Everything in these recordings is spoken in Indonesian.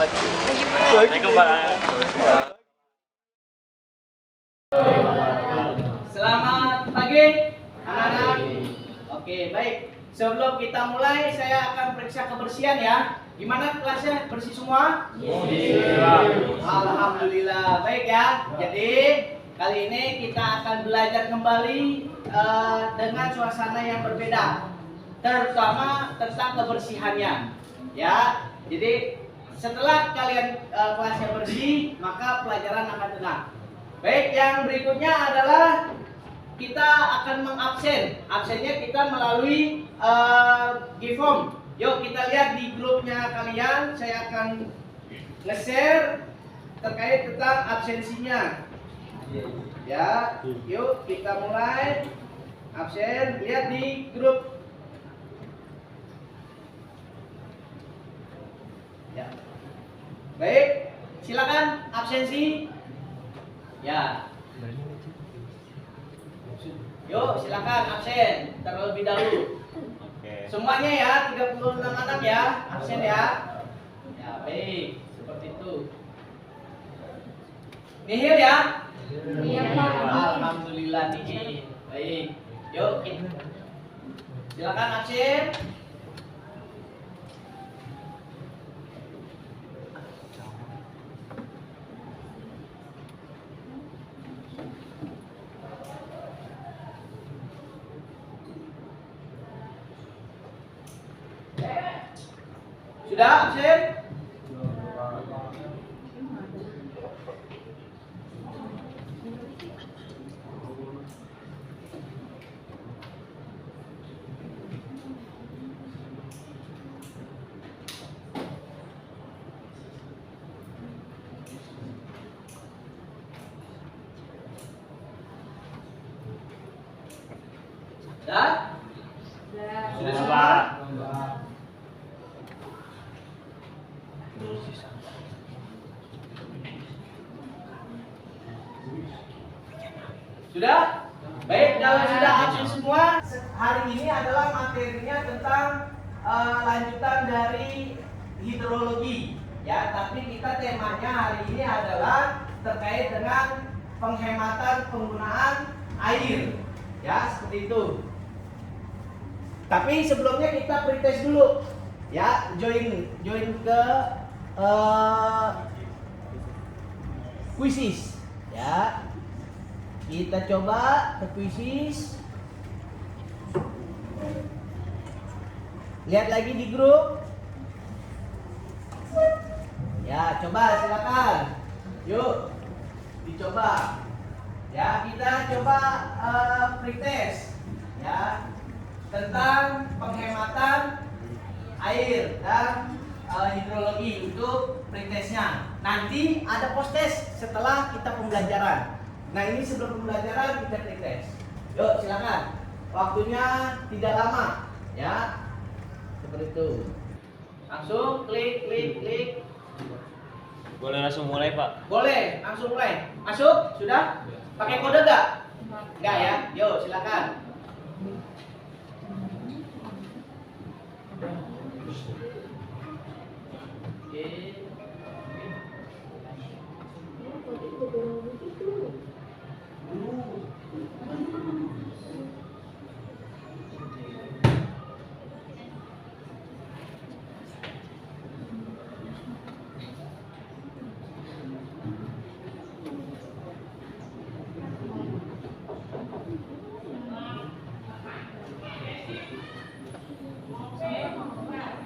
Assalamualaikum Pak. Selamat pagi, anak-anak. Oke, baik. Sebelum kita mulai, saya akan periksa kebersihan ya. Gimana kelasnya? Bersih semua? Alhamdulillah. Baik ya. Jadi kali ini kita akan belajar kembali dengan suasana yang berbeda, terutama tentang kebersihannya. Ya. Jadi setelah kalian kelasnya bersih, maka pelajaran akan tenang. Baik, yang berikutnya adalah kita akan mengabsen. Absennya kita melalui Gform. Yuk kita lihat di grupnya kalian. Saya akan nge-share terkait tentang absensinya. Ya, yuk kita mulai absen. Lihat di grup. Ya. Baik, silakan absensi. Ya. Yuk, silakan absen terlebih dahulu. Oke. Semuanya ya, 36 anak ya, absen ya. Ya, baik. Seperti itu. Nihil ya? Iya, Pak. Alhamdulillah nihil. Baik. Yuk, silakan absen. Sudah absen? Sudah? Sudah semua? Sudah? Baik, kalau sudah absen semua, hari ini adalah materinya tentang lanjutan dari hidrologi. Ya, tapi kita temanya hari ini adalah terkait dengan penghematan penggunaan air. Ya, seperti itu. Tapi sebelumnya kita pretest dulu. Ya, join ke quizzes. Ya. Kita coba ke quizzes. Lihat lagi di grup. Ya, coba silakan. Yuk, dicoba. Ya, kita coba pretest. Ya, tentang penghematan air dan hidrologi untuk pretestnya. Nanti ada post test setelah kita pembelajaran. Nah, ini sebelum pembelajaran kita pretest. Yuk, silakan. Waktunya tidak lama, ya. Seperti itu. Langsung klik. Boleh langsung mulai, Pak? Boleh, langsung mulai. Masuk? Sudah? Pakai kode enggak? Enggak ya? Yuk, silakan. Oke.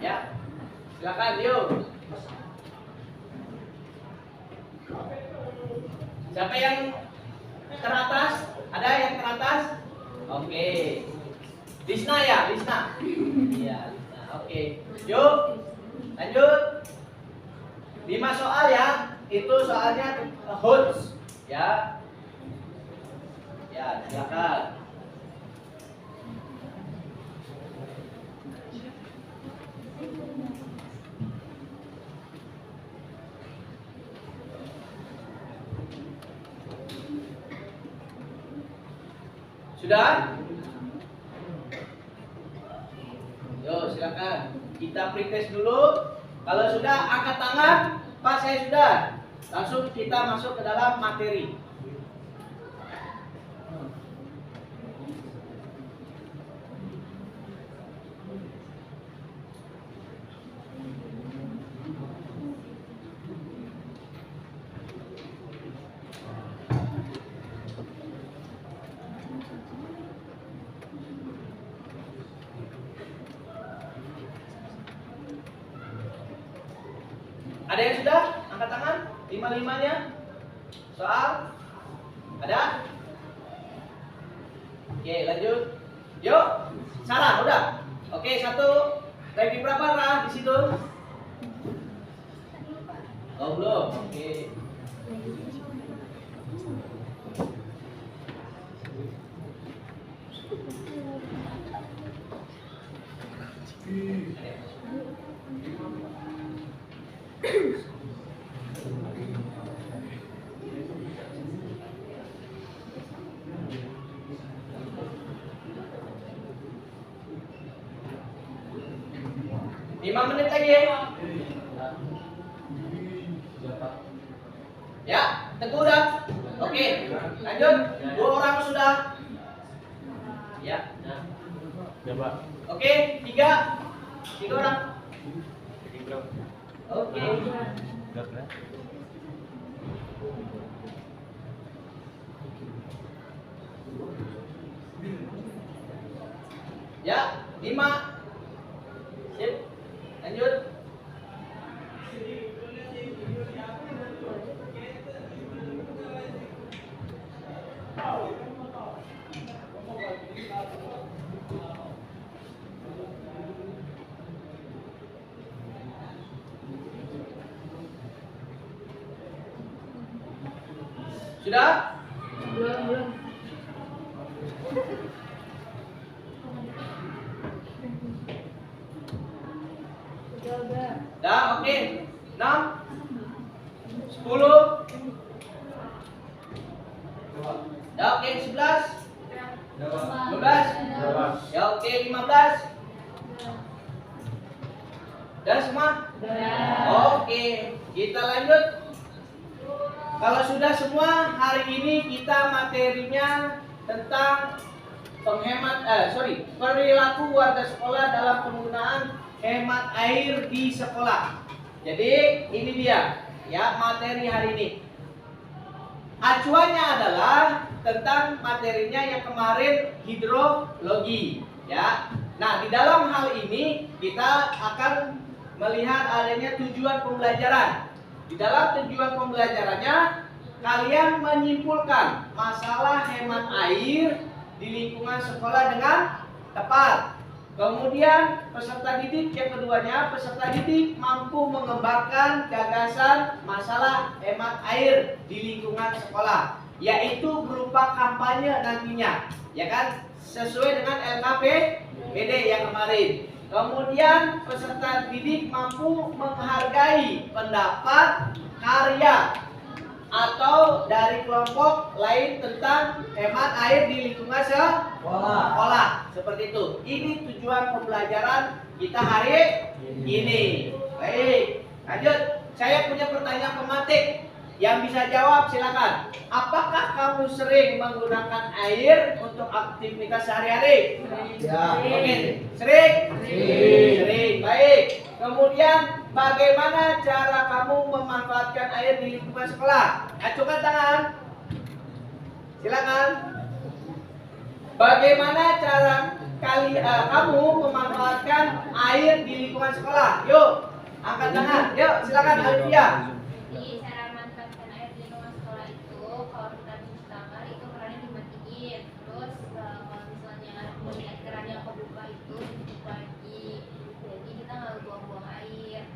Ya, silakan yuk. Siapa yang teratas? Ada yang teratas? Oke. Lisna ya, Lisna. Iya, Lisna. Oke. Yuk, lanjut. 5 soal ya. Itu soalnya HOTS ya. Ya, silakan. Sudah? Yo, silakan. Kita pretest dulu. Kalau sudah, angkat tangan. Pak, saya sudah. Langsung kita masuk ke dalam materi. Ada yang sudah? Angkat tangan. 5-5-nya. Soal? Ada? Oke, lanjut. Yuk. Sarah, udah? Oke, 1. Ranking berapa, Rah, di situ? Oh, belum. Oke. Lima menit lagi ya. Ya, Teguh udah. Oke, lanjut. 2 orang sudah. Ya. Coba. Oke, 3 orang. Oke. Berapa? Ya, 5. Sip. Lanjut. Sudah? Belum. Udah. Dah, oke. 6 10. Dah, oke, 11. 12. Ya, oke, 15. Dah semua? Oke, kita lanjut. Kalau sudah semua, hari ini kita materinya tentang perilaku warga sekolah dalam penggunaan hemat air di sekolah. Jadi ini dia ya materi hari ini. Acuannya adalah tentang materinya yang kemarin hidrologi ya. Nah, di dalam hal ini kita akan melihat adanya tujuan pembelajaran. Di dalam tujuan pembelajarannya kalian menyimpulkan masalah hemat air di lingkungan sekolah dengan tepat. Kemudian peserta didik yang keduanya, peserta didik mampu mengembangkan gagasan masalah hemat air di lingkungan sekolah, yaitu berupa kampanye nantinya, ya kan? Sesuai dengan LKPD yang kemarin. Kemudian peserta didik mampu menghargai pendapat, karya atau dari kelompok lain tentang hemat air di lingkungan sekolah. Seperti itu. Ini tujuan pembelajaran kita hari ini. Baik, lanjut. Saya punya pertanyaan pematik. Yang bisa jawab silakan. Apakah kamu sering menggunakan air untuk aktivitas sehari-hari? Ya. Oke, sering? Sering. Baik. Kemudian bagaimana cara kamu memanfaatkan air di lingkungan sekolah? Acukan tangan. Silakan. Bagaimana cara kamu memanfaatkan air di lingkungan sekolah? Yuk, angkat tangan. Yuk, silakan Alvia. Jadi cara manfaatkan air di lingkungan sekolah itu, kalau kita cuci tangan itu kerannya dimatiin. Terus kalau misalnya melihat keran yang kebuka itu ditutup lagi. Jadi kita nggak buang-buang air.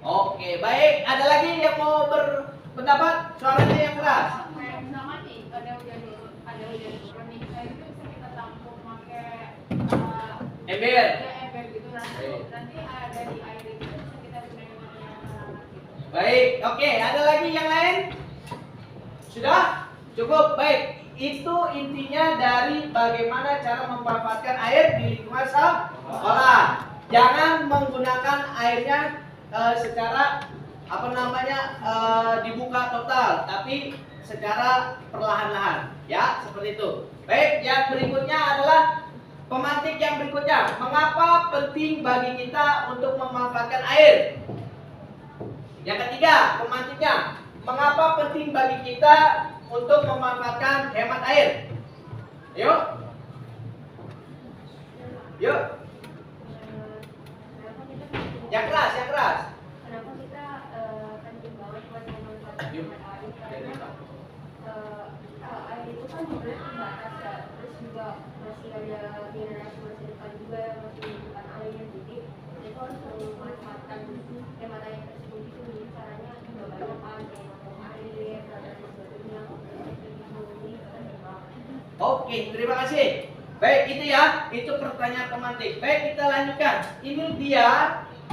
Oke, baik. Ada lagi yang mau berpendapat? Suaranya yang keras. Kayak misalkan nih, ada hujan turun nih, air itu bisa kita tampung pakai Ember. ember gitu. Nanti ada di air itu bisa kita gunakan yang hangat gitu. Baik, oke. Ada lagi yang lain? Sudah? Cukup. Baik. Itu intinya dari bagaimana cara memanfaatkan air di lingkungan sekolah. Jangan menggunakan airnya secara dibuka total, tapi secara perlahan-lahan, ya seperti itu. Baik, yang berikutnya adalah pemantik yang berikutnya. Mengapa penting bagi kita untuk memanfaatkan air? Yang ketiga, pemantiknya. Mengapa penting bagi kita untuk memanfaatkan hemat air? Yuk. Yuk. Yang keras, yang keras. Kenapa kita penting banget buat memanfaatkan Yuk. air? Karena air itu kan sebenarnya terbatas ya. Terus juga masih ada generasi masa depan juga yang masih membutuhkan air. Jadi kita harus memanfaatkan hemat air tersebut itu. Jadi caranya juga banyak kan, kayak motong air dan sebagainya. Jadi penting banget. Oke, terima kasih. Baik, itu ya, itu pertanyaan pemantik. Baik, kita lanjutkan. Ini dia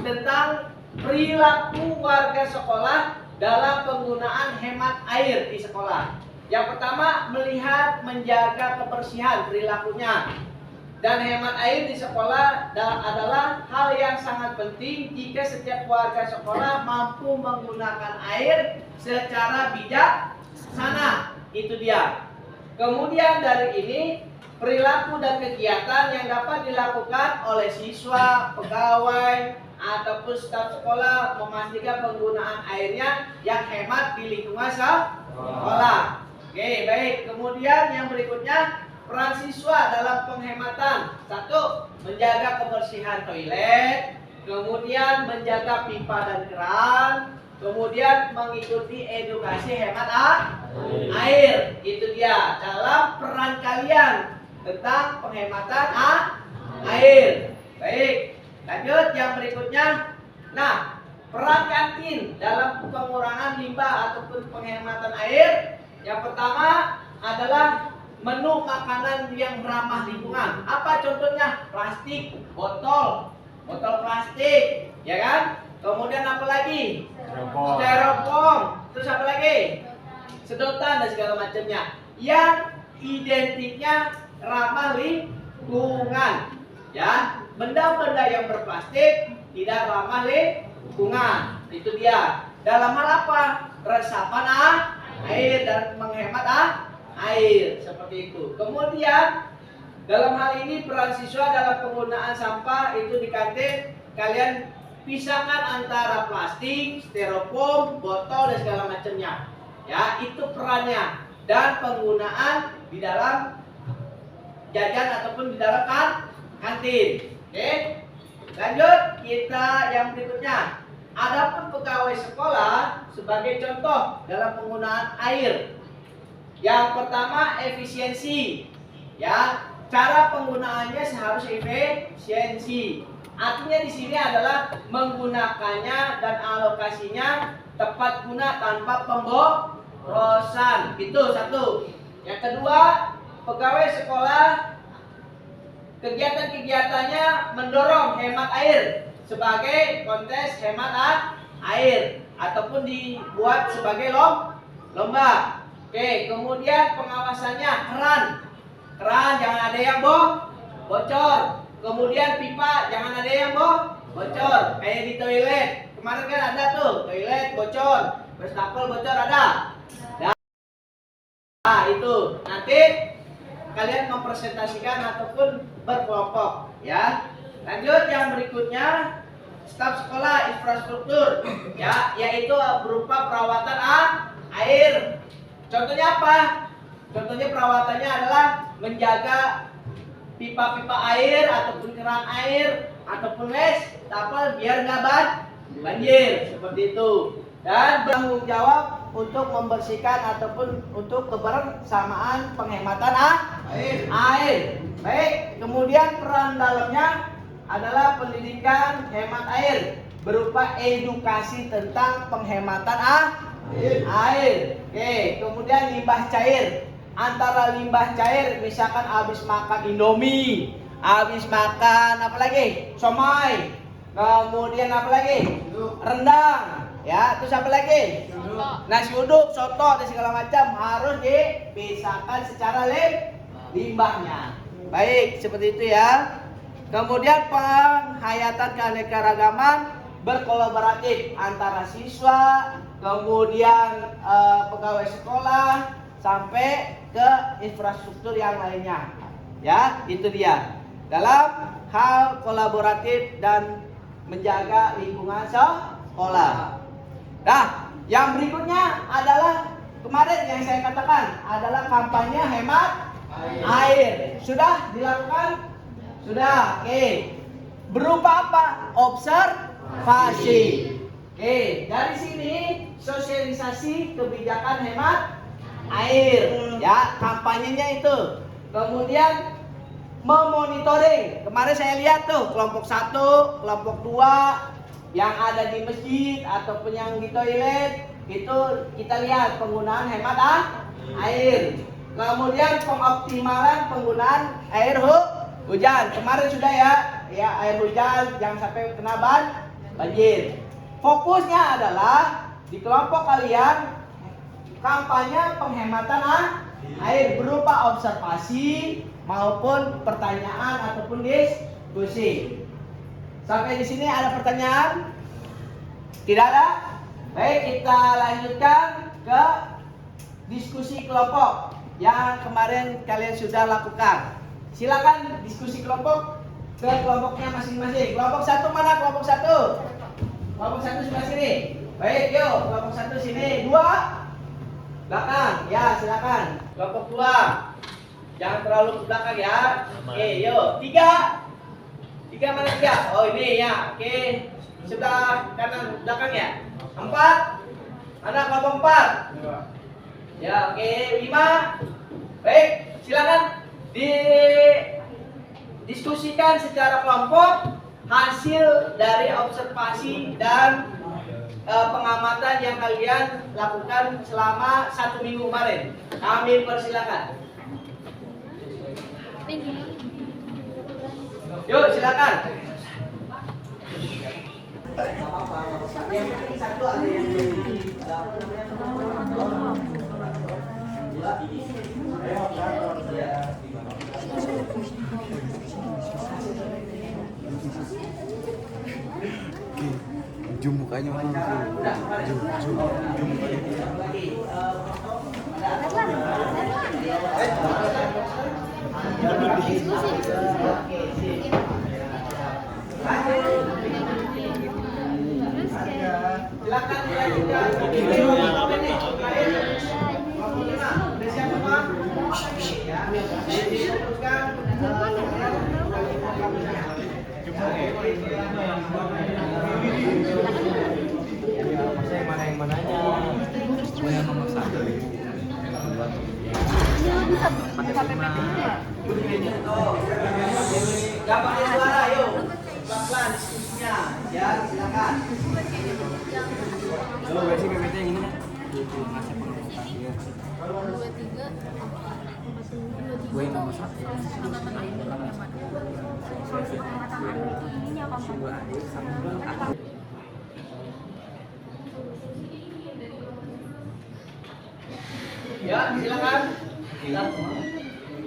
tentang perilaku warga sekolah dalam penggunaan hemat air di sekolah. Yang pertama, melihat menjaga kebersihan perilakunya. Dan hemat air di sekolah adalah hal yang sangat penting jika setiap warga sekolah mampu menggunakan air secara bijaksana. Itu dia. Kemudian dari ini, perilaku dan kegiatan yang dapat dilakukan oleh siswa, pegawai, ataupun staf sekolah memastikan penggunaan airnya yang hemat di lingkungan sekolah. Oke, baik. Kemudian yang berikutnya, peran siswa dalam penghematan. 1. Menjaga kebersihan toilet. Kemudian menjaga pipa dan keran. Kemudian mengikuti edukasi hemat air. Itu dia dalam peran kalian tentang penghematan air. Baik, lanjut yang berikutnya. Nah, peran kantin dalam pengurangan limbah ataupun penghematan air. Yang pertama adalah menu makanan yang ramah lingkungan. Apa contohnya? Plastik, botol plastik, ya kan? Kemudian apa lagi? Styrofoam. Terus apa lagi? Sedotan dan segala macamnya. Yang identiknya ramah lingkungan, ya. Benda-benda yang berplastik tidak ramah lingkungan. Itu dia. Dalam hal apa? Resapan air dan menghemat air, seperti itu. Kemudian dalam hal ini peran siswa dalam penggunaan sampah itu di kantin, kalian pisahkan antara plastik, styrofoam, botol dan segala macamnya. Ya, itu perannya. Dan penggunaan di dalam jajan ataupun di dalam kantin. Oke. Lanjut kita yang berikutnya. Adapun pegawai sekolah sebagai contoh dalam penggunaan air. Yang pertama, efisiensi. Ya, cara penggunaannya seharusnya efisiensi. Artinya di sini adalah menggunakannya dan alokasinya tepat guna tanpa pemborosan. Itu 1. Yang kedua, pegawai sekolah kegiatan-kegiatannya mendorong hemat air sebagai kontes hemat air ataupun dibuat sebagai lomba. Oke, kemudian pengawasannya keran jangan ada yang bocor. Kemudian pipa jangan ada yang bocor. Kayak di toilet kemarin kan ada tuh toilet bocor, wastafel bocor ada. Nah itu nanti kalian mempresentasikan ataupun berkelompok, ya. Lanjut yang berikutnya, staf sekolah infrastruktur, ya, yaitu berupa perawatan air. Contohnya apa? Contohnya perawatannya adalah menjaga pipa-pipa air ataupun keran air ataupun wastafel biar nggak banjir, seperti itu. Dan bertanggung jawab untuk membersihkan ataupun untuk kebersamaan penghematan air. Baik, kemudian peran dalamnya adalah pendidikan hemat air berupa edukasi tentang penghematan air. Oke, kemudian limbah cair. Antara limbah cair misalkan habis makan Indomie, habis makan apa lagi? Somai. Kemudian apa lagi? Rendang. Ya, terus apa lagi? Nasi uduk, soto dan segala macam harus dipisahkan secara limbahnya. Baik, seperti itu ya. Kemudian penghayatan keanekaragaman berkolaboratif antara siswa, kemudian pegawai sekolah, sampai ke infrastruktur yang lainnya. Ya, itu dia. Dalam hal kolaboratif dan menjaga lingkungan sekolah. Nah, yang berikutnya adalah kemarin yang saya katakan adalah kampanye hemat air. Sudah dilakukan? Sudah. Oke. Berupa apa? Observasi. Oke, dari sini sosialisasi kebijakan hemat air. Ya, kampanyenya itu. Kemudian memonitoring. Kemarin saya lihat tuh kelompok 1, kelompok 2 yang ada di masjid ataupun yang di toilet, itu kita lihat penggunaan hemat air. Kemudian pengoptimalan penggunaan air hujan. Kemarin sudah ya air hujan jangan sampai kena banjir. Fokusnya adalah di kelompok kalian kampanye penghematan air berupa observasi maupun pertanyaan ataupun diskusi. Sampai di sini ada pertanyaan? Tidak ada? Baik, kita lanjutkan ke diskusi kelompok yang kemarin kalian sudah lakukan. Silakan diskusi kelompok ke kelompoknya masing-masing. Kelompok 1 mana? Kelompok 1. Kelompok 1 sebelah sini. Baik, yuk. Kelompok 1 sini. 2 belakang. Ya, silakan. Kelompok 2. Jangan terlalu ke belakang ya. Oke, yuk. 3. 3 mana 3? Oh, ini ya. Oke. Sebelah kanan belakang ya. 4. Mana kelompok 4? Ya, oke. 5. Baik, silakan didiskusikan secara kelompok hasil dari observasi dan pengamatan yang kalian lakukan selama 1 minggu kemarin. Kami persilakan. Yuk, silakan. Zoom mukanya orang zoom mukanya. Silakan dilanjutkan. Yang mananya? Yang nomor 1. Gak pakai suara, yuk. Pelan-pelan diskusinya. Ya, silakan. Kalau versi PPT yang ini kan ngasih pengelolaan dia. Gue yang nomor 1. Ya, silakan.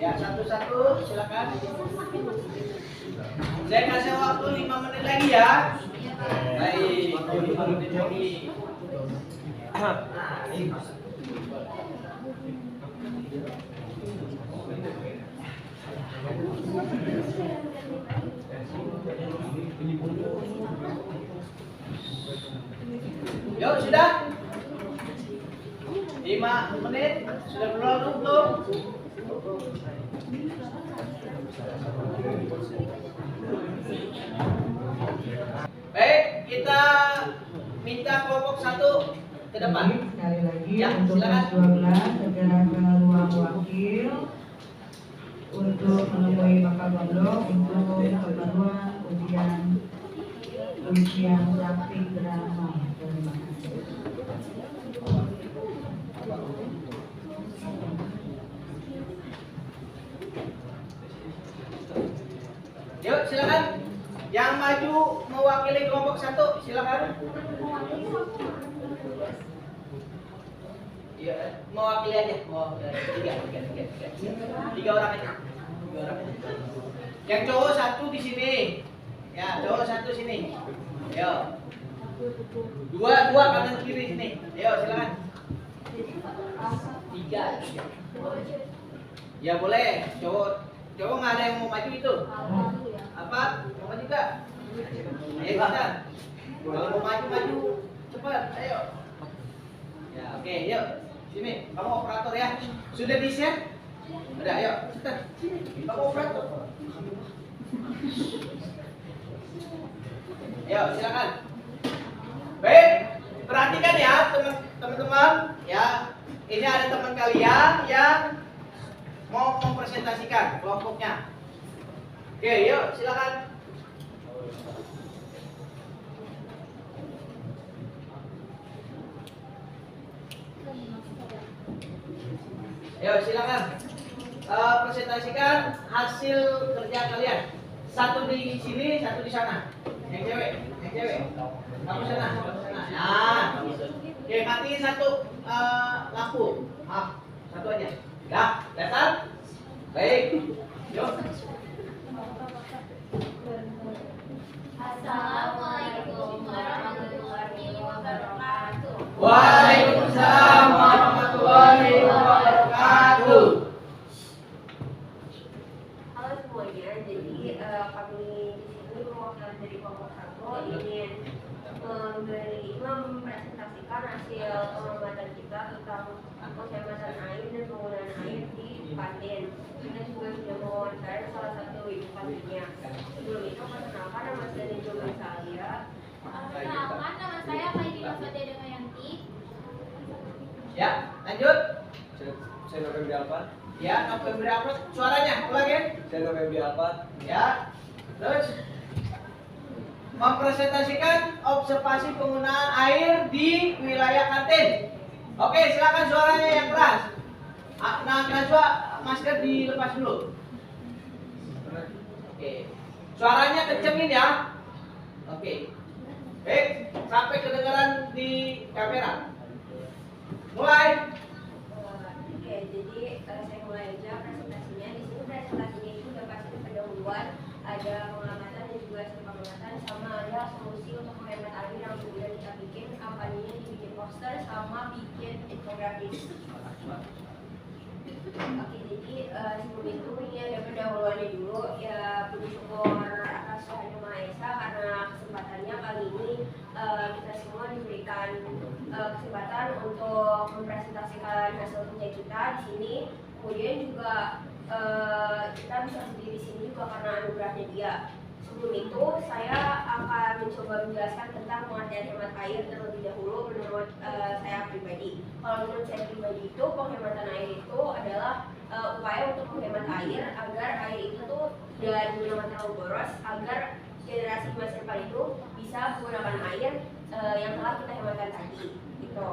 Ya, satu-satu silakan. Saya kasih waktu 5 menit lagi ya. Baik, 5 menit lagi. Yuk, sudah? 5 menit sudah berlalu belum? Baik, kita minta kelompok 1 ke depan. Sekali lagi Ya, untuk silakan. kelas 12 segera ke ruang wakil untuk menemui Bapak Gondok untuk keperluan ujian praktik drama. Terima kasih. Yuk, silakan. Yang maju mewakili kelompok 1, silakan. Iya, mewakili aja. Tiga orang aja. Yang cowok 1 di sini. Ya, cowok 1 sini. Yo. Dua kanan kiri sini. Ayo silakan. 3. Ya boleh. Cowok nggak ada yang mau maju itu? Apa? Mau maju nggak? Ayo kita. Kalau mau maju cepat. Ayo. Ya oke, yuk. Sini. Kamu operator ya. Sudah di share? Udah, ayo. Cepat. Kamu operator. Ayo silakan. Baik, perhatikan ya teman-teman ya. Ini ada teman kalian yang mau mempresentasikan kelompoknya. Oke, yuk silakan. Yuk silakan. Presentasikan hasil kerja kalian. Satu di sini, satu di sana. Yang cewek. Kamu sana. Nah, oke, matiin satu lampu. Maaf, satu aja. Ya, dasar. Baik. Yuk. Assalamualaikum warahmatullahi wabarakatuh. Waalaikumsalam warahmatullahi wabarakatuh. Halo semuanya, jadi kami di sini perwakilan dari kelompok 1 ingin mempresentasikan hasil pengamatan kita tentang penghematan air dan penggunaan air di kantin. Kita juga sudah mewawancarai salah satu ibu kantinnya. Sebelum itu, perkenalkan nama saya dan juga saya. Perkenalkan, nama saya Faidina Fatia Damayanti. Ya, lanjut. Saya November Alfa. Ya, November apa? Suaranya, ulang ya. Saya November Alfa. Ya. Terus mempresentasikan observasi penggunaan air di wilayah kantin. Oke, silakan suaranya yang keras. Nah, Najwa, masker dilepas dulu. Oke. Suaranya kencengin ya. Oke. Baik, sampai kedengaran di kamera. Mulai. Oke, jadi saya mulai aja presentasinya. Di sini presentasinya itu udah pasti pendahuluan, ada pengamatan dan juga hasil pengamatan, sama ada solusi untuk menghemat air yang kemudian kita bikin kampanyenya, dibikin poster sama bikin infografis. Oke, jadi sebelum itu ini ada pendahuluannya dulu. Ya, puji syukur atas Tuhan Yang Maha Esa karena kesempatannya kali ini kita semua diberikan kesempatan untuk mempresentasikan hasil kerja kita di sini. Kemudian juga kita bisa berdiri di sini juga karena anugerahnya dia. Sebelum itu, saya akan mencoba menjelaskan tentang pengertian hemat air terlebih dahulu menurut saya pribadi. Kalau menurut saya pribadi itu, penghematan air itu adalah upaya untuk menghemat air agar air itu tuh tidak digunakan terlalu boros, agar generasi masa depan itu bisa menggunakan air yang telah kita hematkan tadi. Gitu.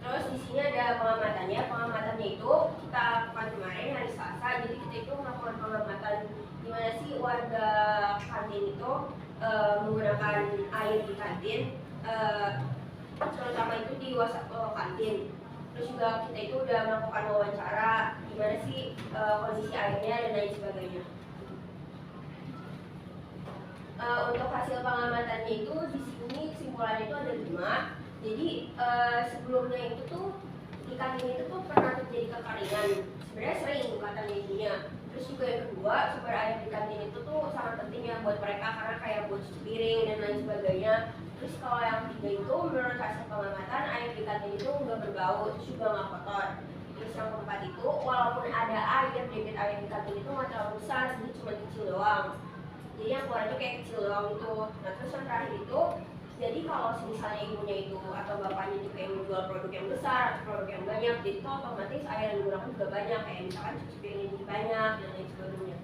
Terus di sini ada pengamatannya. Pengamatannya itu kita lakukan kemarin hari Selasa. Jadi kita itu melakukan pengamatan di mana sih warga kantin itu menggunakan air di kantin, terutama itu di WhatsApp kantin. Terus juga kita itu udah melakukan wawancara di mana sih kondisi airnya dan lain sebagainya. Untuk hasil pengamatannya itu di sini kesimpulannya itu ada 5. Jadi sebelumnya itu tuh di kantin itu tuh pernah terjadi kekeringan. Sebenarnya sering katanya intinya. Terus juga yang kedua, sumber air di kantin itu tuh sangat penting ya buat mereka karena kayak buat cuci piring dan lain sebagainya. Terus kalau yang ketiga itu menurut hasil pengamatan air di kantin itu nggak berbau, terus juga nggak kotor. Terus yang keempat itu walaupun ada air, debit air di kantin itu nggak terlalu besar, jadi cuma kecil doang. Jadi yang keluarnya kayak kecil doang itu. Nah terus yang terakhir itu, jadi kalau misalnya ibunya itu atau bapaknya itu kayak menjual produk yang besar atau produk yang banyak, jadi itu otomatis air yang digunakan juga banyak, kayak misalkan cuci piringnya jadi banyak dan lain sebagainya.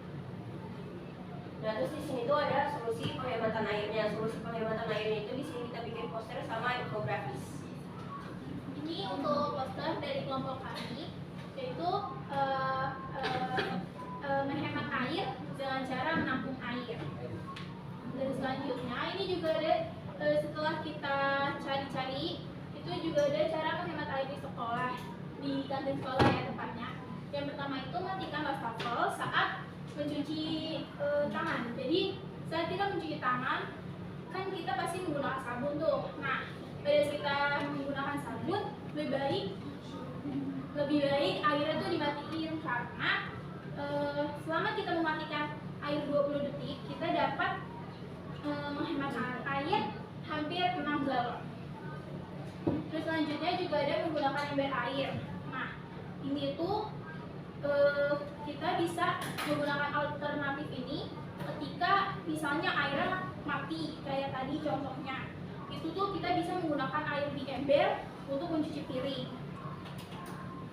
Nah terus di sini tuh ada solusi penghematan airnya. Solusi penghematan airnya itu di sini kita bikin poster sama infografis. Ini untuk poster dari kelompok kami, yaitu menghemat air dengan cara menampung air. Dan selanjutnya ini juga ada setelah kita cari-cari, itu juga ada cara menghemat air di sekolah, di kantin sekolah ya tepatnya. Yang pertama itu matikan wastafel saat mencuci tangan. Jadi saat kita mencuci tangan, kan kita pasti menggunakan sabun tuh. Nah, pada saat kita menggunakan sabun, lebih baik airnya tuh dimatiin, karena selama kita mematikan air 20 detik, kita dapat menghemat air hampir 6 galon. Terus selanjutnya juga ada menggunakan ember air. Nah, ini tuh kita bisa menggunakan alternatif ini ketika misalnya airnya mati, kayak tadi contohnya. Itu tuh kita bisa menggunakan air di ember untuk mencuci piring.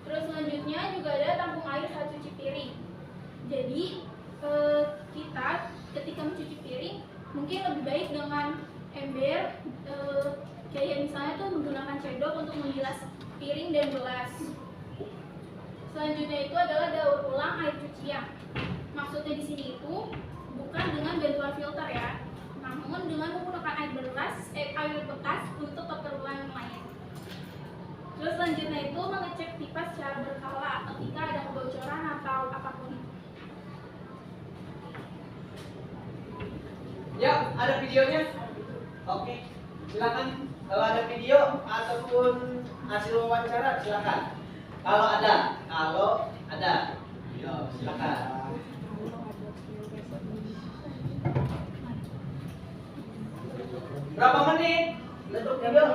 Terus selanjutnya juga ada tampung air saat cuci piring. Jadi kita ketika mencuci piring mungkin lebih baik dengan ember, kayak misalnya tuh menggunakan cendol untuk menggilas piring dan gelas. Selanjutnya itu adalah daur ulang air cucian. Maksudnya di sini itu bukan dengan bantuan filter ya, namun dengan menggunakan air bekas untuk keperluan lain. Terus selanjutnya itu mengecek pipa secara berkala ketika ada kebocoran atau apapun itu. Ya, ada videonya? Oke, silakan. Kalau ada video ataupun hasil wawancara, silakan. Kalau ada, yo, silakan. Berapa menit untuk video?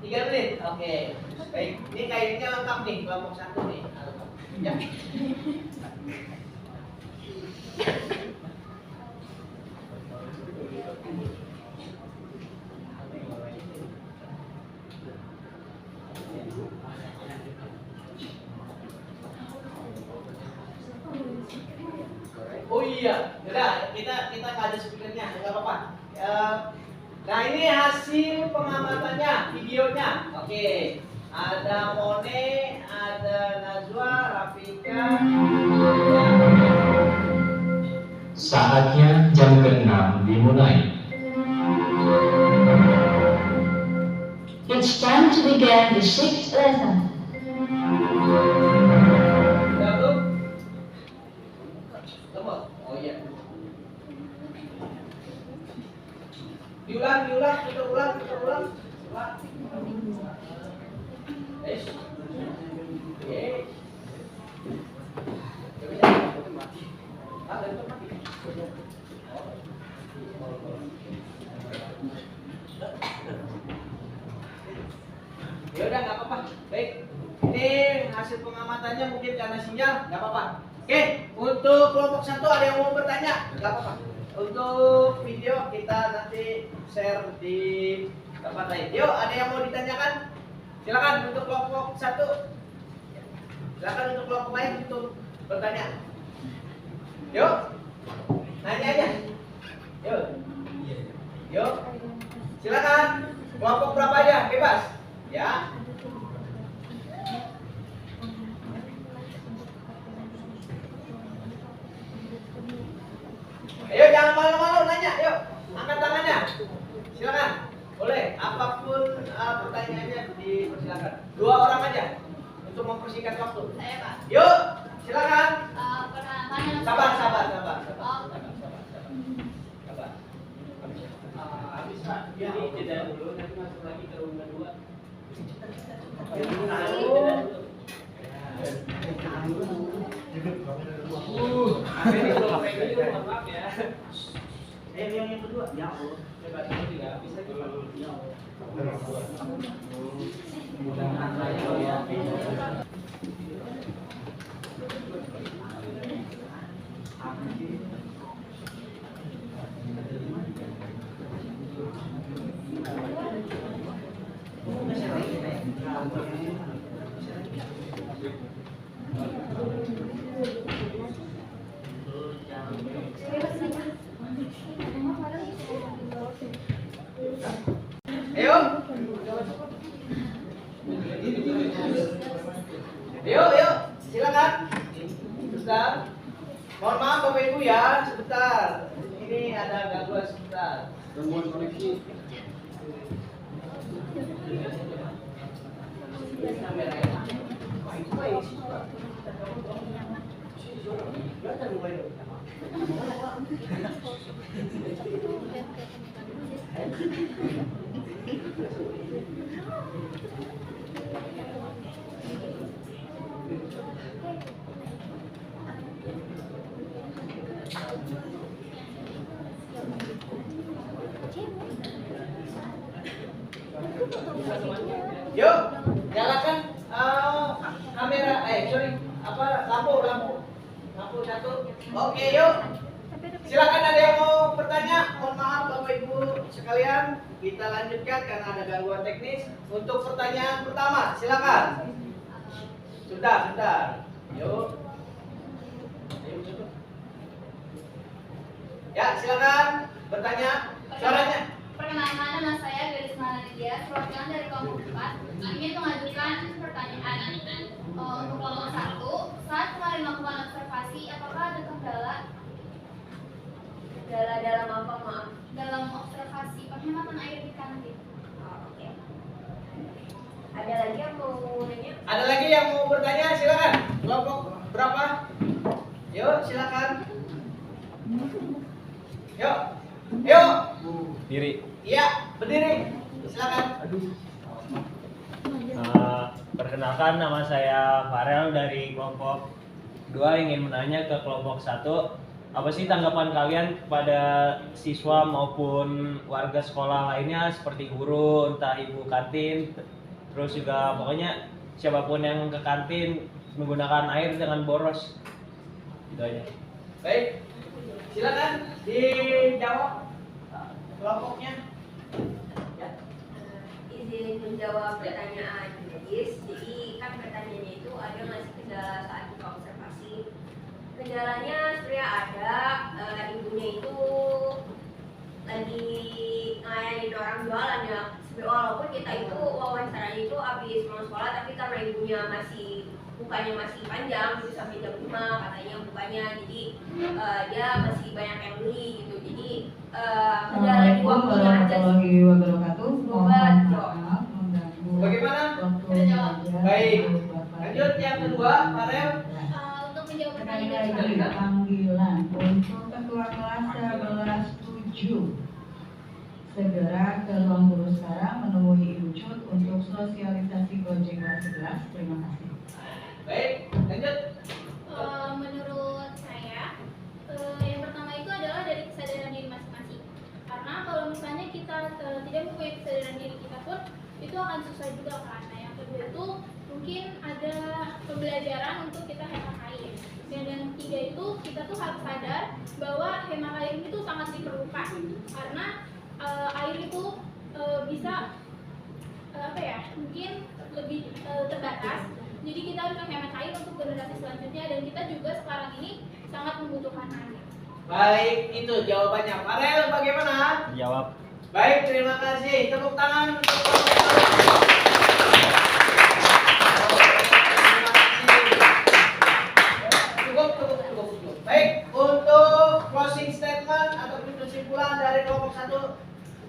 3 menit. Oke. Baik, ini kayaknya lengkap nih, kelompok 1 nih. Ya. Oh iya, udah kita nggak ada speakernya, nggak apa-apa. Nah ini hasil pengamatannya, videonya. Oke, ada Mone, ada Najwa, Rafika. Saatnya jam ke-6 dimulai. It's time to begin the 6th lesson. Udah belum? Belum? Oh iya. Diulang, kita ulang. Oke. Ya udah nggak apa-apa. Baik. Ini hasil pengamatannya mungkin karena sinyal, nggak apa-apa. Oke, untuk kelompok 1 ada yang mau bertanya? Nggak apa-apa. Untuk video kita nanti share di tempat lain. Yuk, ada yang mau ditanyakan? Silakan untuk kelompok 1. Silakan untuk kelompok lain untuk bertanya. Yuk, nanya aja. Yuk, silakan. Kelompok berapa aja, bebas. Ya. Ayo jangan malu-malu nanya, yuk. Angkat tangannya. Silakan. Boleh, apapun pertanyaannya dipersilakan. 2 orang aja untuk mempersingkat waktu. Saya Pak. Yuk, silakan. Sabar. Sabar. Habis Pak, jadi jeda dulu, nanti masuk lagi ke room kedua. Maaf ya. Yang kedua, ya Allah. Coba dulu tidak bisa dulu. Yuk, silakan. Sebentar. Mohon maaf Bapak Ibu ya, sebentar. Ini ada gangguan sebentar. Gangguan koneksi. Baik. Yuk, nyalakan kamera. Lampu satu. Oke, yuk. Silakan, ada yang mau bertanya? Mohon maaf Bapak Ibu sekalian, kita lanjutkan karena ada gangguan teknis. Untuk pertanyaan pertama, silakan. Sudah. Yuk. Ya, silakan bertanya. Suaranya. Perkenalkan, nama saya Gadis Manadia, perwakilan dari kelompok 4. Ingin mengajukan pertanyaan untuk kelompok 1. Saat kemarin melakukan observasi, apakah ada kendala dalam apa, maaf? dalam observasi penghematan air di kantin? Oke. Ada lagi yang mau nanya? Ada lagi yang mau bertanya? Silakan. Kelompok berapa? Yuk, silakan. Yuk. Diri. Iya, berdiri. Silakan. Perkenalkan, nama saya Farel dari kelompok 2, ingin menanya ke kelompok 1. Apa sih tanggapan kalian kepada siswa maupun warga sekolah lainnya seperti guru, entah ibu kantin, terus juga pokoknya siapapun yang ke kantin menggunakan air dengan boros? Itu aja. Baik. Silakan dijawab kelompoknya. Izin menjawab pertanyaan Gadis. Jadi kan pertanyaannya itu ada nggak sih kendala saat kita observasi? Kendalanya sebenarnya ada. Ibunya itu lagi ngelayanin orang jualan ya. Walaupun kita itu wawancaranya itu habis pulang sekolah, tapi karena ibunya bukanya masih panjang, gitu sampai jam 5 katanya bukanya, jadi dia masih banyak yang beli gitu. Jadi kendala di waktunya aja. Warahmatullahi wabarakatuh. Mohon maaf mengganggu Bagaimana? waktu belajar. Baik. Lanjut yang kedua, Farel. Untuk menjawab Sekali pertanyaan lagi dari panggilan untuk ketua kelas 11-7 segera ke ruang guru sekarang menemui Ibu Cut untuk sosialisasi Gojek kelas 11. Terima kasih. Baik, lanjut. Menurut saya, yang pertama itu adalah dari kesadaran diri masing-masing. Karena kalau misalnya kita tidak mempunyai kesadaran diri kita pun, itu akan susah juga kan. Nah, yang kedua itu mungkin ada pembelajaran untuk kita hemat air. Dan yang ketiga itu kita tuh harus sadar bahwa hemat air itu sangat diperlukan. Karena air itu bisa mungkin lebih terbatas. Jadi kita harus menghemat air untuk generasi selanjutnya, dan kita juga sekarang ini sangat membutuhkan air. Baik, itu jawabannya. Farel, bagaimana? Jawab. Baik, terima kasih. Tepuk tangan untuk Cukup. Baik, untuk closing statement ataupun kesimpulan dari kelompok 1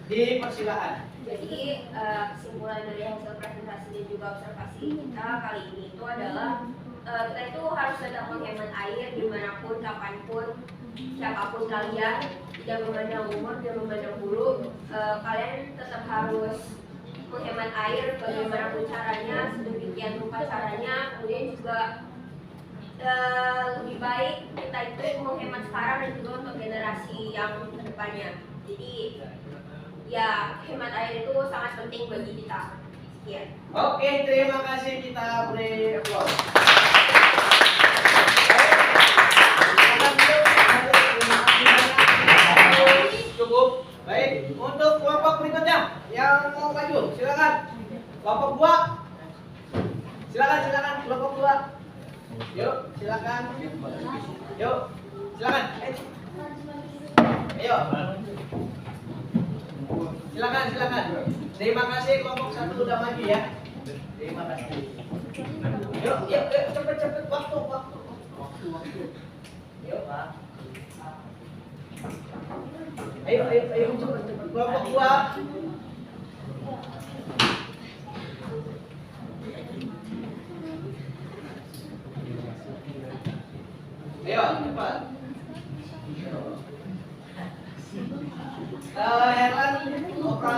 dipersilakan. Jadi kesimpulan dari hasil presentasi dan juga observasi kita kali ini itu adalah kita itu harus tetap menghemat air dimanapun, kapanpun, siapapun kalian, tidak memandang umur, tidak memandang bulu, kalian tetap harus menghemat air bagaimanapun caranya, sedemikian rupa caranya. Kemudian juga lebih baik kita itu menghemat sekarang dan juga untuk generasi yang kedepannya. Jadi ya, hemat air itu sangat penting bagi kita. Sekian. Oke, terima kasih, kita beri applause. Cukup. Baik, untuk kelompok berikutnya yang mau maju, silakan. Kelompok 2. Silakan kelompok 2. Yuk, silakan. Silakan. Ayo. Silakan. Terima kasih kelompok 1 udah maju ya. Terima kasih. Yuk, cepet waktu. Yuk, Pak. Ayo cepet kelompok 2. Ayo, cepat. Herlan, operasi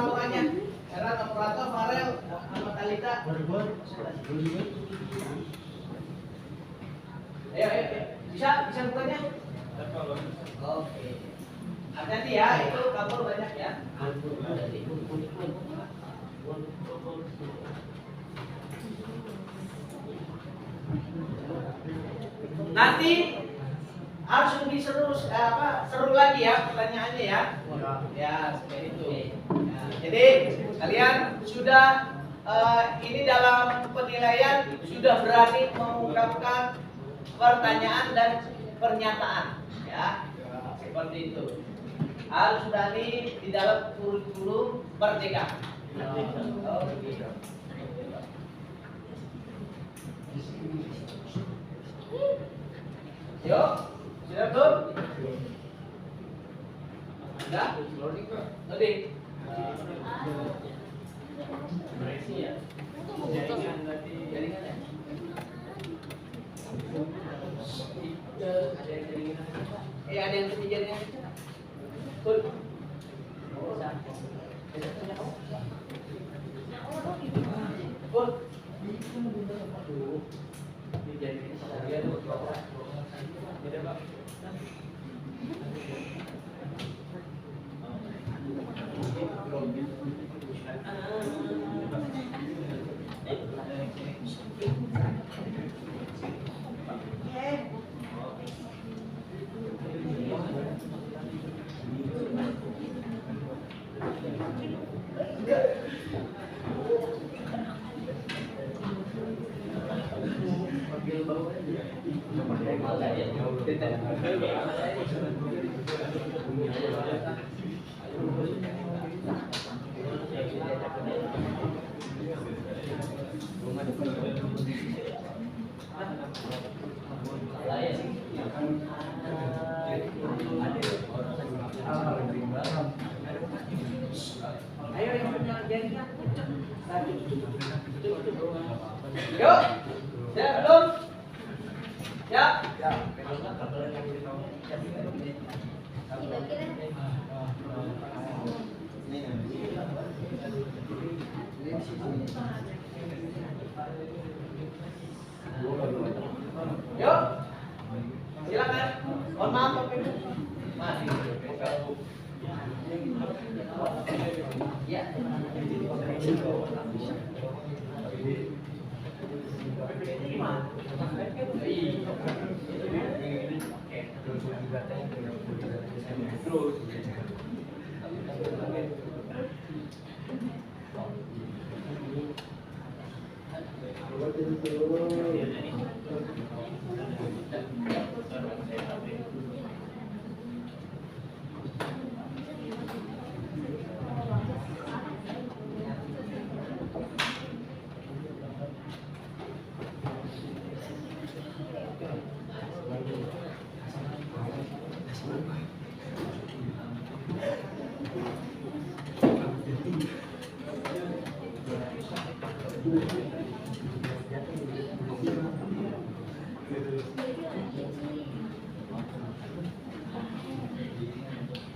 Muhammad Alita. Ayo, bisa bukanya? Oke. Hati-hati ya, itu kabel banyak ya. Nanti harus lebih seru lagi ya pertanyaannya ya. Ya, seperti itu. Ya, jadi kalian sudah ini dalam penilaian sudah berani mengungkapkan pertanyaan dan pernyataan ya. Seperti itu. Harus berani di dalam kurikulum merdeka. Oh, gitu. Yuk, sudah belum? Sudah? Loading. Jaringan berarti jaringan ya? Ada yang lebih jaringan. Betul. Ayo yang punya jaringan. Yuk. Siap belum? Siap. Yuk. Silakan. Mohon maaf Bapak Ibu. Masih. Ya.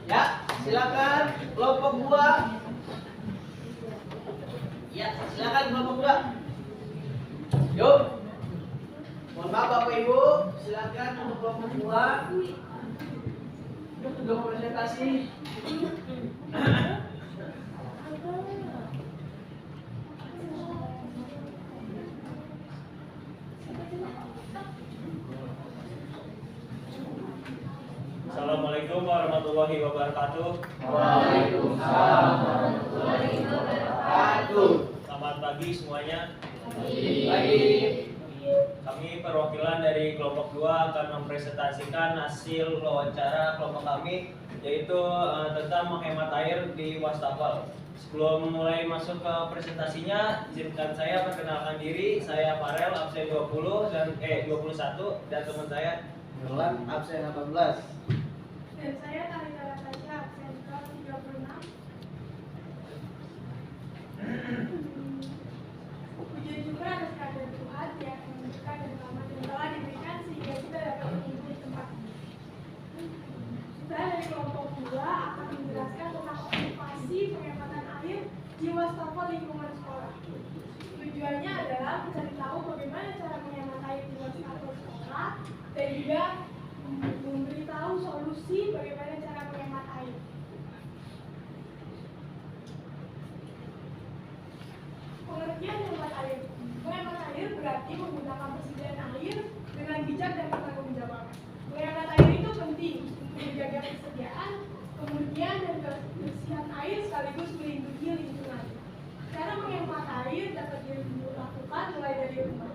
Ya, silakan kelompok 2. Ya, silakan kelompok 2. Yuk. Mohon maaf Bapak Ibu, silakan untuk kelompok 2. Untuk presentasi. Assalamualaikum warahmatullahi wabarakatuh. Waalaikumsalam warahmatullahi wabarakatuh. Selamat pagi semuanya. Pagi. Kami perwakilan dari kelompok 2 akan mempresentasikan hasil wawancara kelompok kami, yaitu tentang menghemat air di wastafel. Sebelum mulai masuk ke presentasinya, izinkan saya perkenalkan diri. Saya Farel, absen 21 dan teman saya Nolan, absen 18. Dan saya Tarika Ratasya, absen ke-36. Puji syukur atas kehadiran Tuhan yang menunjukkan dan rahmat yang telah diberikan sehingga kita dapat hidup di tempat ini. Saya dari kelompok 2 akan menjelaskan tentang observasi penghematan air di wastafel lingkungan sekolah. ketiga, memberitahu solusi bagaimana cara menghemat air. Pengertian hemat air. Menghemat air berarti menggunakan persediaan air dengan bijak dan bertanggung jawab. Menghemat air itu penting untuk menjaga persediaan, kemudian dan kebersihan air sekaligus melindungi lingkungan. Cara menghemat air dapat dilakukan mulai dari rumah.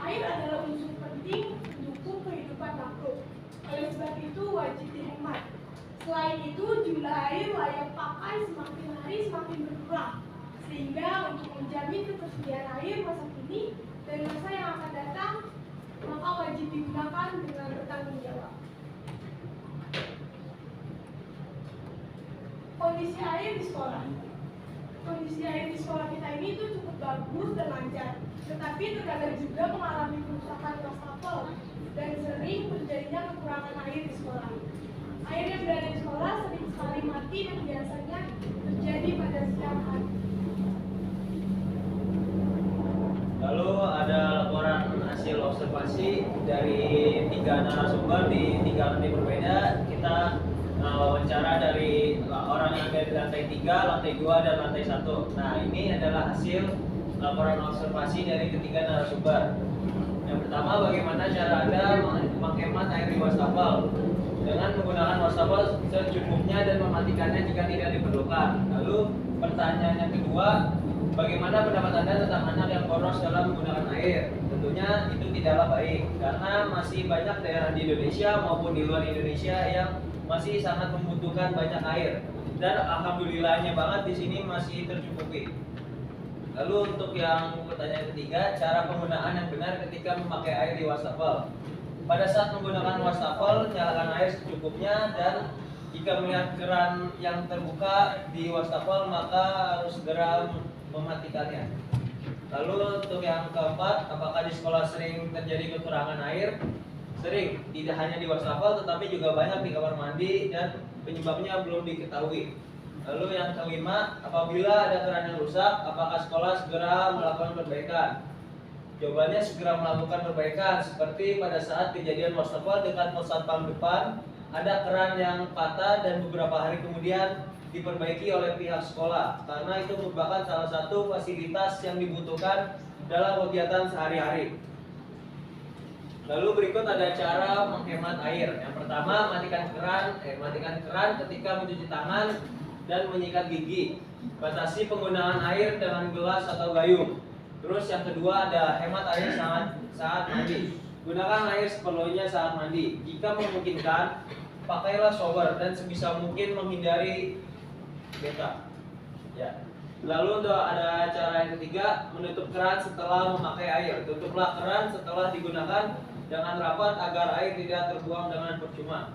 Air adalah unsur penting mendukung kehidupan makhluk. Oleh sebab itu wajib dihemat. Selain itu, jumlah air layak pakai semakin hari semakin berkurang. Sehingga untuk menjamin ketersediaan air masa kini dan masa yang akan datang, maka wajib digunakan dengan bertanggung jawab. Kondisi air di sekolah. Kondisi air di sekolah kita ini tuh cukup bagus dan lancar, tetapi terkadang juga mengalami kerusakan wastafel dan sering terjadinya kekurangan air di sekolah. Air yang berada di sekolah sering sekali mati dan biasanya terjadi pada siang hari. Lalu ada laporan hasil observasi dari 3 narasumber di 3 lantai berbeda. Kita wawancara dari orang yang ada di lantai 3, lantai 2, dan lantai 1. Nah, ini adalah hasil laporan observasi dari ketiga narasumber. Yang pertama, bagaimana cara Anda menghemat air di wastafel dengan menggunakan wastafel secukupnya dan mematikannya jika tidak diperlukan. Lalu pertanyaan yang kedua, bagaimana pendapat Anda tentang anak yang boros dalam menggunakan air? Tentunya itu tidaklah baik, karena masih banyak daerah di Indonesia maupun di luar Indonesia yang masih sangat membutuhkan banyak air. Dan alhamdulillahnya banget di sini masih tercukupi. Lalu untuk yang pertanyaan ketiga, cara penggunaan yang benar ketika memakai air di wastafel. Pada saat menggunakan wastafel, nyalakan air secukupnya, dan jika melihat keran yang terbuka di wastafel, maka harus segera mematikannya. Lalu untuk yang keempat, apakah di sekolah sering terjadi kekurangan air? Sering, tidak hanya di wastafel tetapi juga banyak di kamar mandi dan penyebabnya belum diketahui. Lalu yang kelima, apabila ada keran yang rusak, apakah sekolah segera melakukan perbaikan? Jawabannya segera melakukan perbaikan, seperti pada saat kejadian wastafel dekat pos satpam depan, ada keran yang patah dan beberapa hari kemudian diperbaiki oleh pihak sekolah, karena itu merupakan salah satu fasilitas yang dibutuhkan dalam kegiatan sehari-hari. Lalu berikut ada cara menghemat air. Yang pertama, matikan keran ketika mencuci tangan dan menyikat gigi. Batasi penggunaan air dengan gelas atau gayung. Terus yang kedua ada hemat air saat mandi. Gunakan air seperlunya saat mandi. Jika memungkinkan, pakailah shower dan sebisa mungkin menghindari beta. Ya. Lalu ada cara yang ketiga, menutup keran setelah memakai air. Tutuplah keran setelah digunakan dengan rapat agar air tidak terbuang dengan percuma.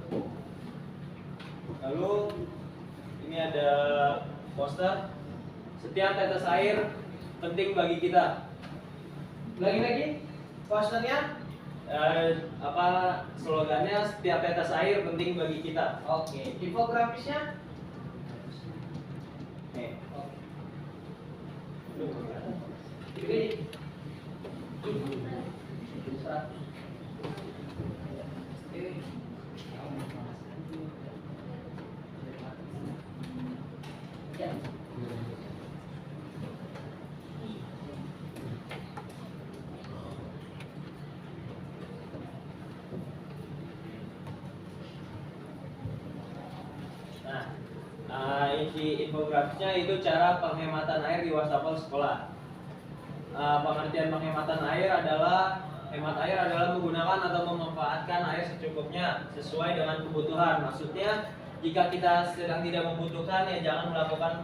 Lalu ini ada poster. Setiap tetes air penting bagi kita. Lagi posternya slogannya, setiap tetes air penting bagi kita. Oke, infografisnya. Jadi isi infografisnya itu cara penghematan air di wastafel sekolah. Pengertian penghematan air adalah menggunakan atau memanfaatkan air secukupnya sesuai dengan kebutuhan. Maksudnya jika kita sedang tidak membutuhkan, ya jangan melakukan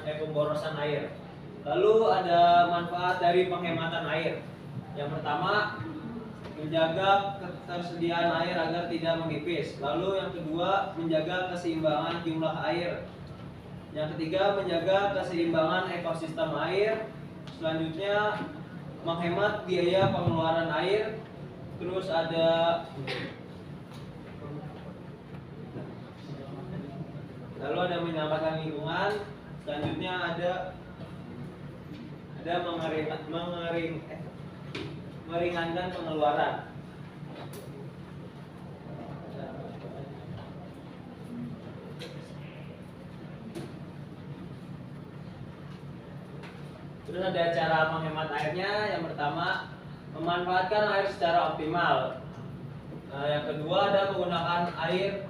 pemborosan air. Lalu ada manfaat dari penghematan air. Yang pertama, menjaga ketersediaan air agar tidak menipis. Lalu yang kedua, menjaga keseimbangan jumlah air. Yang ketiga, menjaga keseimbangan ekosistem air. Selanjutnya, menghemat biaya pengeluaran air. Terus lalu ada menyelamatkan lingkungan. Selanjutnya ada meringankan pengeluaran. Terus ada cara menghemat airnya. Yang pertama, memanfaatkan air secara optimal. Yang kedua ada menggunakan air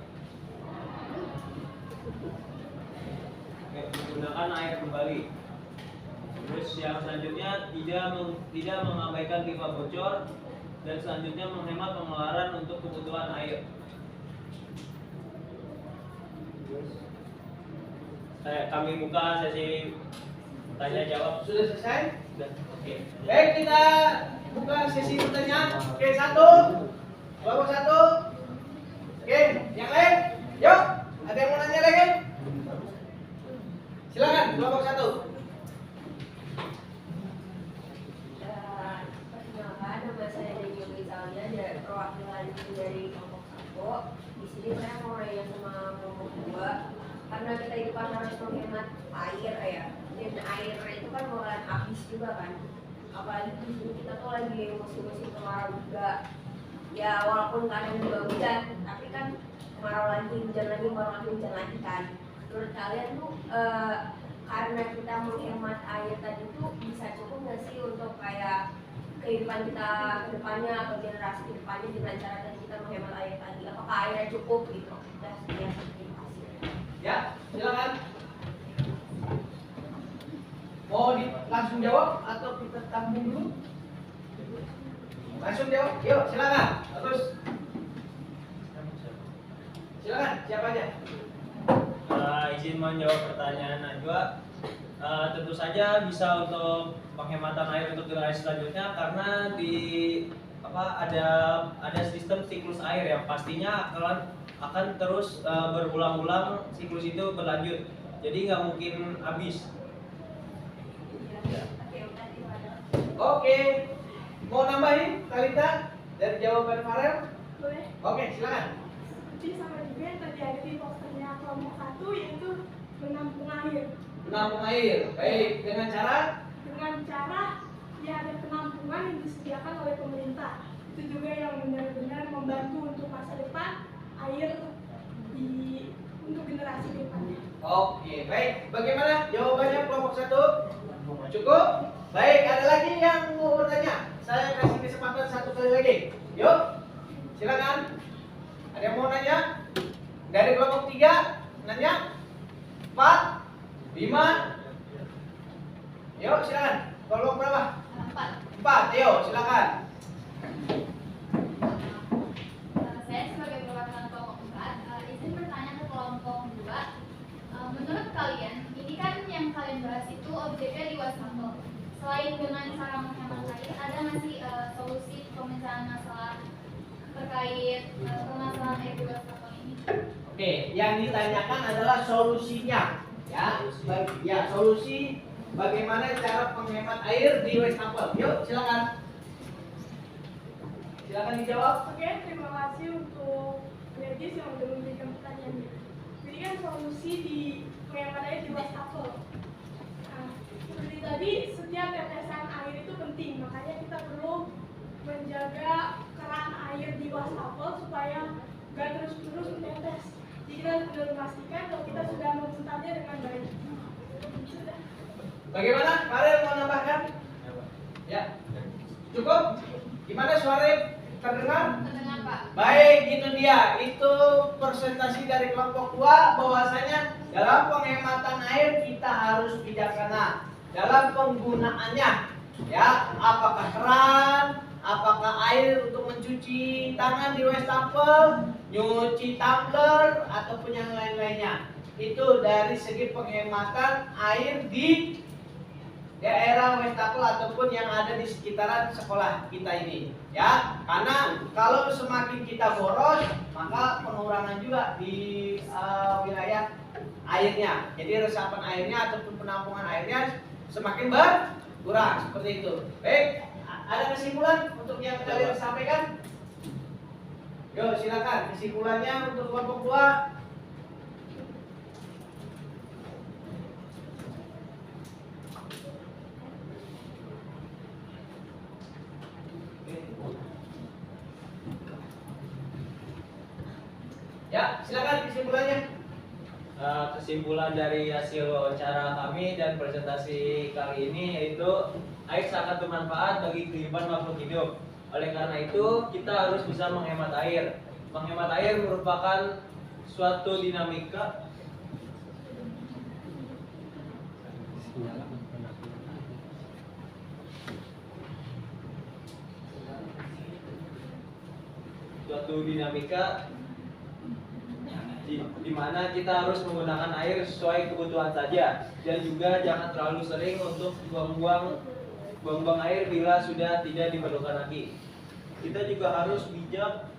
kembali. Terus yang selanjutnya tidak mengabaikan pipa bocor, dan selanjutnya menghemat pengeluaran untuk kebutuhan air. Kami buka sesi tanya jawab. Sudah selesai? Sudah. Oke. Baik, kita buka sesi pertanyaan. Oke, kelompok 1. Oke, yang lain? Yuk, ada yang mau nanya lagi? Silakan, kelompok 1. Perkenalkan, nama saya Daniel Rizalnya dari perwakilan dari kelompok 1. Di sini saya mau nanya sama kelompok 2. Karena kita itu kan harus menghemat air ya, dan air itu kan bakalan habis juga kan. Apalagi di sini kita tuh lagi musim-musim kemarau juga. Ya walaupun kadang juga hujan, tapi kan kemarau lagi, hujan lagi, kemarau lagi, hujan lagi kan. Menurut kalian tuh karena kita menghemat air tadi tuh bisa cukup nggak sih untuk kayak kehidupan kita ke depannya atau generasi ke depannya dengan cara tadi kita menghemat air tadi? Apakah airnya cukup gitu? Udah sekian. Ya, silakan. Mau langsung jawab atau kita tampung dulu? Langsung jawab. Yuk, silakan. Terus. Silakan, siapa aja? Izin menjawab pertanyaan Najwa. Tentu saja bisa untuk penghematan air untuk generasi selanjutnya, karena ada sistem siklus air yang pastinya akan terus berulang-ulang, siklus itu berlanjut, jadi nggak mungkin habis. Oke, mau nambahin Talita dari jawaban Farel? Boleh. Oke, silakan. Seperti sama juga yang tadi ada di posternya kelompok 1, yaitu menampung air. Menampung air, baik. Dengan cara? Dengan cara ya ada penampungan yang disediakan oleh pemerintah. Itu juga yang benar-benar membantu untuk masa depan air untuk generasi depannya. Oke, baik. Bagaimana jawabannya kelompok 1? Cukup? Baik, ada lagi yang mau bertanya? Saya kasih kesempatan 1 kali lagi. Yuk, silakan. Ada yang mau nanya? Dari kelompok 3, nanya? 4, 5. Yuk, silakan. Kelompok berapa? 4. Yuk, silakan. Saya sebagai perwakilan kelompok 4, izin bertanya ke kelompok 2. Menurut kalian, ini kan yang kalian bahas itu objeknya di wastafel. Selain dengan cara menghemat air, ada nggak sih solusi pemisahan masalah terkait permasalahan air di wastafel ini? Oke, yang ditanyakan adalah solusinya. Ya, solusi bagaimana cara menghemat air di wastafel. Yuk, silakan. Silakan dijawab. Oke, terima kasih untuk Regis yang sudah memberikan pertanyaannya. Jadi kan solusi di penghematan air di wastafel. Nah, seperti tadi, setiap tetesan air itu penting, makanya kita perlu menjaga keran air di wastafel supaya nggak terus-terus menetes. Jadi kita sudah memastikan kalau kita sudah memutarnya dengan baik. Sudah. Bagaimana? Farel mau nambahkan? Ya. Cukup? Gimana suara terdengar? Terdengar, Pak. Baik, itu dia. Itu presentasi dari kelompok 2 bahwasanya dalam penghematan air kita harus bijaksana dalam penggunaannya. Ya, apakah keran, apakah air untuk mencuci tangan di wastafel, nyuci tumbler ataupun yang lain-lainnya. Itu dari segi penghematan air di daerah wastafel ataupun yang ada di sekitaran sekolah kita ini, ya. Karena kalau semakin kita boros, maka pengurangan juga di wilayah airnya. Jadi resapan airnya ataupun penampungan airnya semakin berkurang, seperti itu. Baik, ada kesimpulan untuk yang kalian sampaikan? Yuk, silakan kesimpulannya untuk kelompok 2. Ya, silakan kesimpulannya. kesimpulan dari hasil wawancara kami dan presentasi kali ini yaitu air sangat bermanfaat bagi kehidupan makhluk hidup. Oleh karena itu, kita harus bisa menghemat air. Menghemat air merupakan suatu dinamika di mana kita harus menggunakan air sesuai kebutuhan saja, dan juga jangan terlalu sering untuk buang-buang air bila sudah tidak diperlukan lagi. Kita juga harus bijak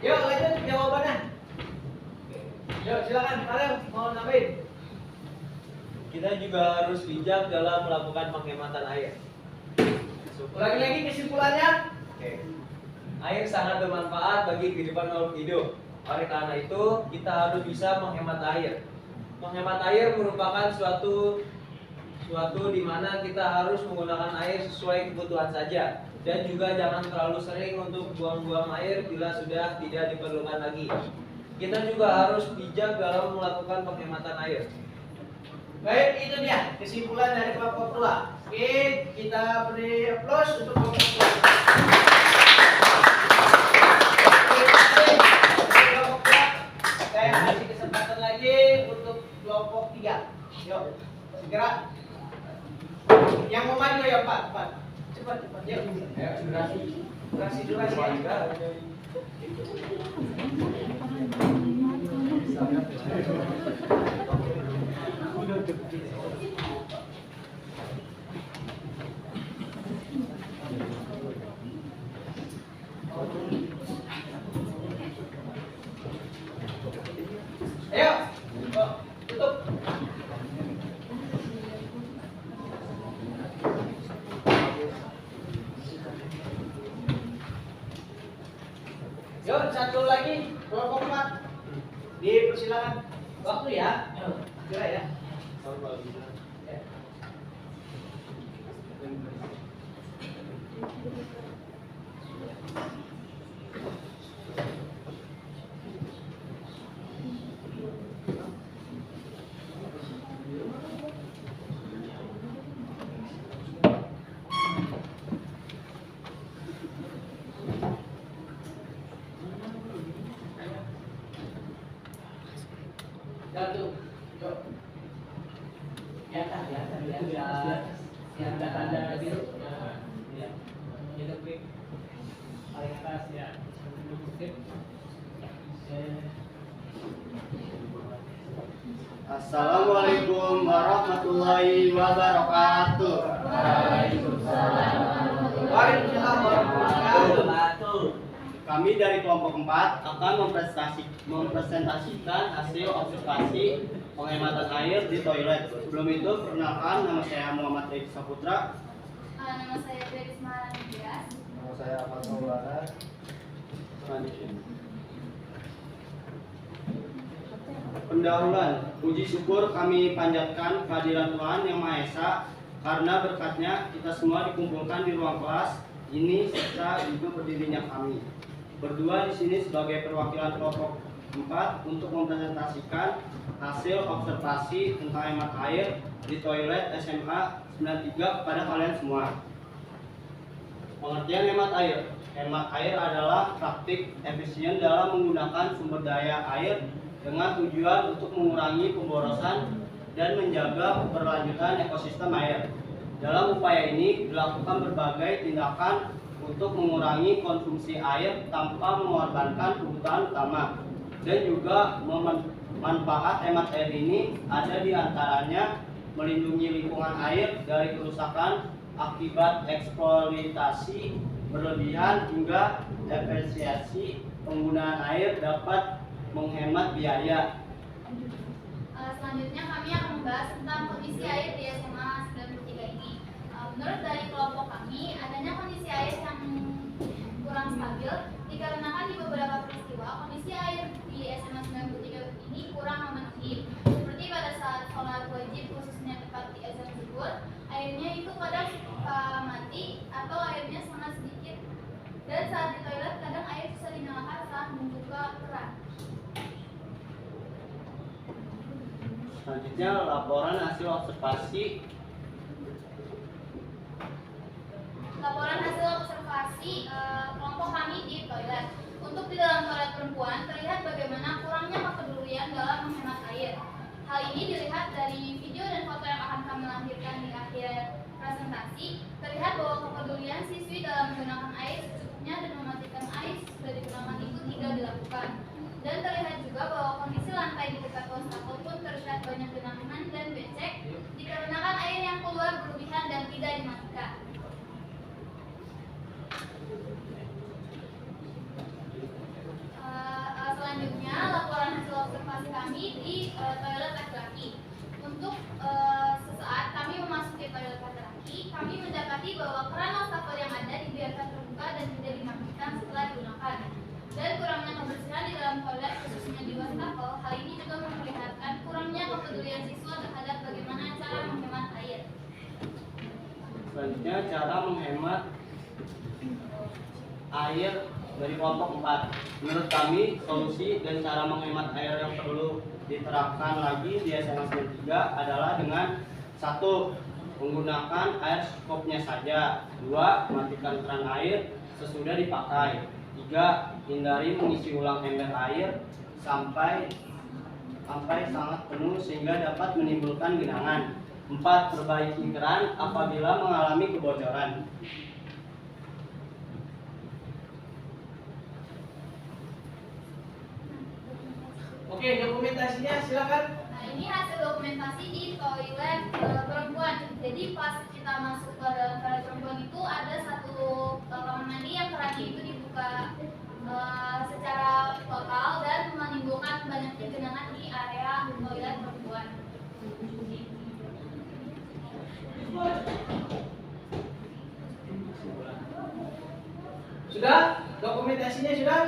Yuk lanjut jawabannya. Yuk silakan, Farel mau nambahin. kita juga harus bijak dalam melakukan penghematan air. Ulangi lagi kesimpulannya. Oke. Air sangat bermanfaat bagi kehidupan makhluk hidup. Oleh karena itu, kita harus bisa menghemat air. Menghemat air merupakan suatu di mana kita harus menggunakan air sesuai kebutuhan saja, dan juga jangan terlalu sering untuk buang-buang air bila sudah tidak diperlukan lagi. Kita juga harus bijak dalam melakukan penghematan air. Baik, itu dia kesimpulan dari kelompok 2. Oke, kita beri aplaus untuk kelompok 2. Saya kasih kesempatan lagi untuk kelompok 3. Yuk, segera. Yang mau maju ya Pak, cepat. Yuk. Durasi ya. Ayo, tutup. Yuk, satu lagi, kelompok 4. Dipersilakan. Waktu ya. Kira ya. Jatuh. Yuk. Biasa. Yang tanda biru. Ya. Itu klik. Paling atas ya. Assalamualaikum warahmatullahi wabarakatuh. Waalaikumsalam warahmatullahi wabarakatuh. Kami dari kelompok 4 akan mempresentasikan hasil observasi penghematan air di toilet. Sebelum itu, perkenalkan, nama saya Muhammad Edi Saputra. Nama saya Berisma Ranias. Nama saya Ahmad Maulana. Pendahuluan, puji syukur kami panjatkan kehadiran Tuhan Yang Maha Esa, karena berkatnya kita semua dikumpulkan di ruang kelas ini serta juga berdirinya kami berdua di sini sebagai perwakilan kelompok 4 untuk mempresentasikan hasil observasi tentang hemat air di toilet SMA 93 kepada kalian semua. Pengertian hemat air. Hemat air adalah praktik efisien dalam menggunakan sumber daya air dengan tujuan untuk mengurangi pemborosan dan menjaga keberlanjutan ekosistem air. Dalam upaya ini dilakukan berbagai tindakan untuk mengurangi konsumsi air tanpa mengorbankan kebutuhan utama, dan juga manfaat hemat air ini ada di antaranya melindungi lingkungan air dari kerusakan akibat eksploitasi berlebihan hingga efisiensi penggunaan air dapat menghemat biaya. Selanjutnya kami akan membahas tentang kondisi air di SMA 93 ini. Menurut dari kelompok kami, adanya kondisi air yang kurang stabil dikarenakan di beberapa peristiwa kondisi air di SMA 93 ini kurang memenuhi. Seperti pada saat sholat wajib khususnya tepat di azan zuhur, airnya itu kadang suka mati atau airnya sangat sedikit. Dan saat di toilet kadang air bisa dinyalakan saat membuka keran. Selanjutnya laporan hasil observasi. Laporan hasil observasi kelompok kami di toilet. Untuk di dalam toilet perempuan terlihat bagaimana kurangnya kepedulian dalam menghemat air. Hal ini dilihat dari video dan foto yang akan kami lampirkan di akhir presentasi. Terlihat bahwa kepedulian siswi dalam menggunakan air secukupnya dan mematikan air sudah digunakan itu tidak dilakukan. Dan terlihat juga bahwa kondisi lantai di dekat wastafel pun terlihat banyak genangan dan becek dikarenakan air yang keluar berlebihan dan tidak dimatikan. Selanjutnya laporan hasil observasi kami di toilet laki-laki. Untuk sesaat kami memasuki toilet laki-laki, kami mendapati bahwa keran wastafel yang ada dibiarkan terbuka dan tidak dimatikan setelah digunakan. Dan kurangnya kebersihan di dalam toilet khususnya di wastafel, hal ini juga memperlihatkan kurangnya kepedulian siswa terhadap bagaimana cara menghemat air. Selanjutnya cara menghemat air dari kelompok 4. Menurut kami, solusi dan cara menghemat air yang perlu diterapkan lagi di SMA 93 adalah dengan 1. Menggunakan air secukupnya saja. 2. Matikan keran air sesudah dipakai. 3. Hindari mengisi ulang ember air sampai sangat penuh sehingga dapat menimbulkan genangan. 4. Perbaiki keran apabila mengalami kebocoran. Oke, dokumentasinya silakan. Nah, ini hasil dokumentasi di toilet perempuan. Jadi pas kita masuk ke dalam toilet perempuan itu ada satu kamar mandi yang kerannya itu dibuka secara total dan menimbulkan banyaknya genangan di area toilet perempuan. Sudah? Dokumentasinya sudah?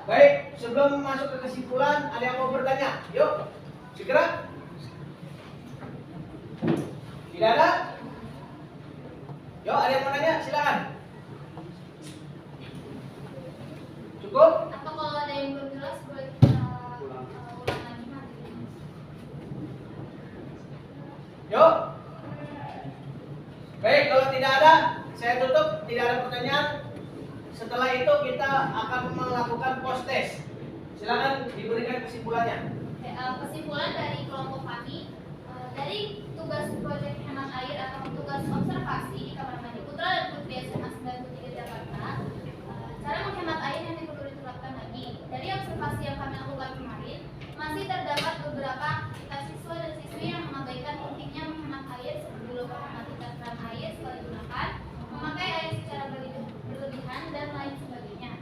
Baik, sebelum masuk ke kesimpulan, ada yang mau bertanya? Yuk, segera. Tidak ada? Yuk, ada yang mau nanya? Silakan. Cukup? Atau kalau ada yang belum jelas boleh kita ulang lagi nanti. Yuk. Baik, kalau tidak ada, saya tutup. Tidak ada pertanyaan. Setelah itu kita akan melakukan post test. Silakan diberikan kesimpulannya. Kesimpulan dari kelompok kami, dari tugas proyek hemat air atau tugas observasi di Kamar Mandi Putra dan Putri SMA 93 Jakarta, cara menghemat air yang perlu diterapkan lagi. Dari observasi yang kami lakukan kemarin, masih terdapat beberapa aktivitas siswa dan siswi yang mengabaikan pentingnya menghemat air seperti lupa mematikan keran air setelah digunakan, memakai air secara berlebihan dan lain sebagainya.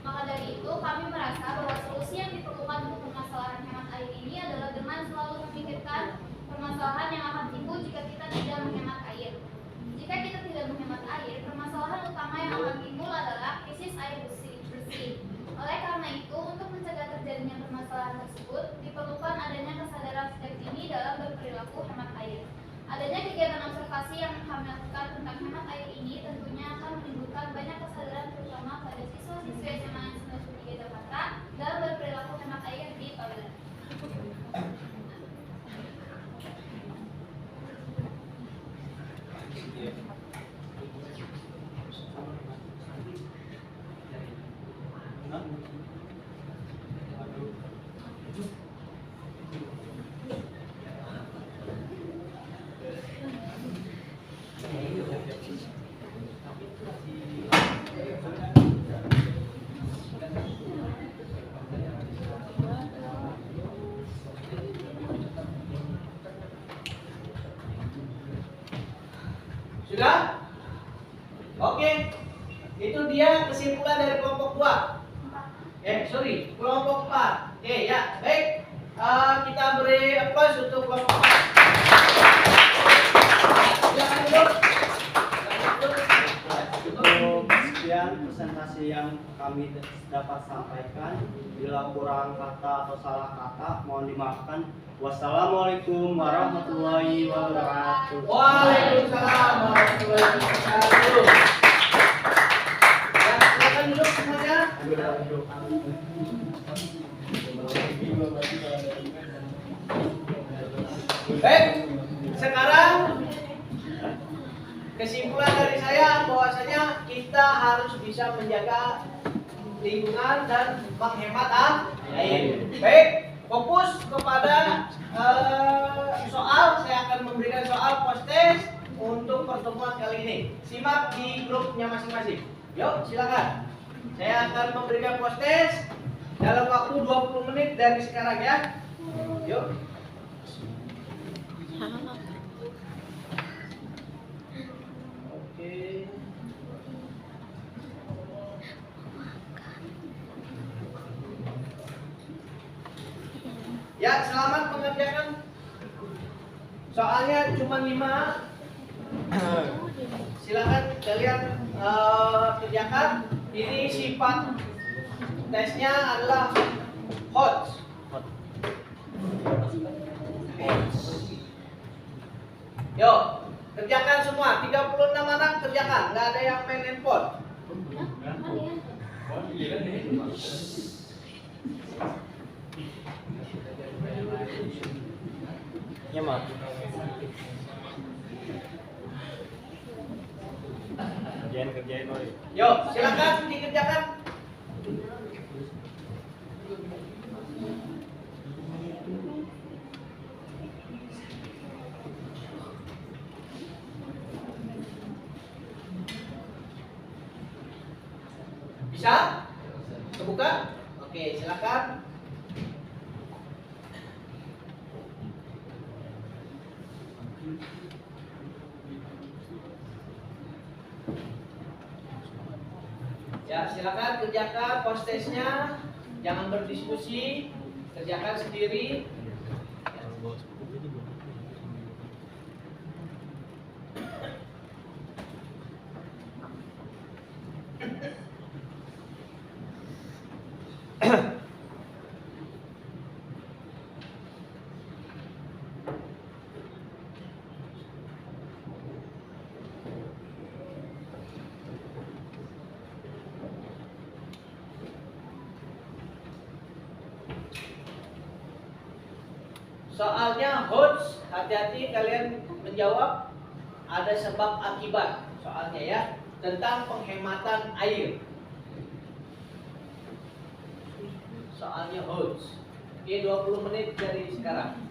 Maka dari itu kami merasa bahwa solusi yang diperlukan untuk permasalahan hemat air ini adalah dengan selalu memikirkan permasalahan yang akan timbul jika kita tidak menghemat air. Jika kita tidak menghemat air, permasalahan utama yang akan timbul adalah krisis air bersih. Oleh karena itu, untuk mencegah terjadinya permasalahan tersebut, diperlukan adanya kesadaran sejak dini dalam berperilaku hemat air. Adanya kegiatan observasi yang kami lakukan tentang hemat air ini tentunya akan menimbulkan banyak kesadaran terutama pada siswa-siswi SMA 93 Jakarta dalam berperilaku hemat air di toilet. kesimpulan dari kelompok 2? Kelompok 4. Oke, ya, baik. Kita beri applause untuk kelompok 4. Silakan duduk. Cukup sekian presentasi yang kami dapat sampaikan. Bila kurang kata atau salah kata, mohon dimaafkan. Wassalamualaikum warahmatullahi wabarakatuh. Waalaikumsalam warahmatullahi wabarakatuh. Ya, silakan duduk semuanya. Baik, sekarang kesimpulan dari saya bahwasanya kita harus bisa menjaga lingkungan dan menghemat air. Baik, fokus kepada soal. Saya akan memberikan soal post-test untuk pertemuan kali ini. Simak di grupnya masing-masing. Yuk, silakan. Saya akan memberikan post-test dalam waktu 20 menit dari sekarang ya. Yuk. Oke. Ya, selamat mengerjakan. Soalnya cuma 5. Silakan kalian kerjakan. Ini sifat tesnya adalah hot. Yuk, kerjakan semua. 36 anak kerjakan. Nggak ada yang main handphone. Ya, Mak. Kerjain, Oi. Yuk, silakan dikerjakan. Bisa? Kebuka? Oke, silakan. Ya, silakan kerjakan post-testnya. Jangan berdiskusi, kerjakan sendiri. Soalnya hots, hati-hati kalian menjawab. Ada sebab akibat soalnya ya, tentang penghematan air. Soalnya hots. Oke, 20 menit dari sekarang.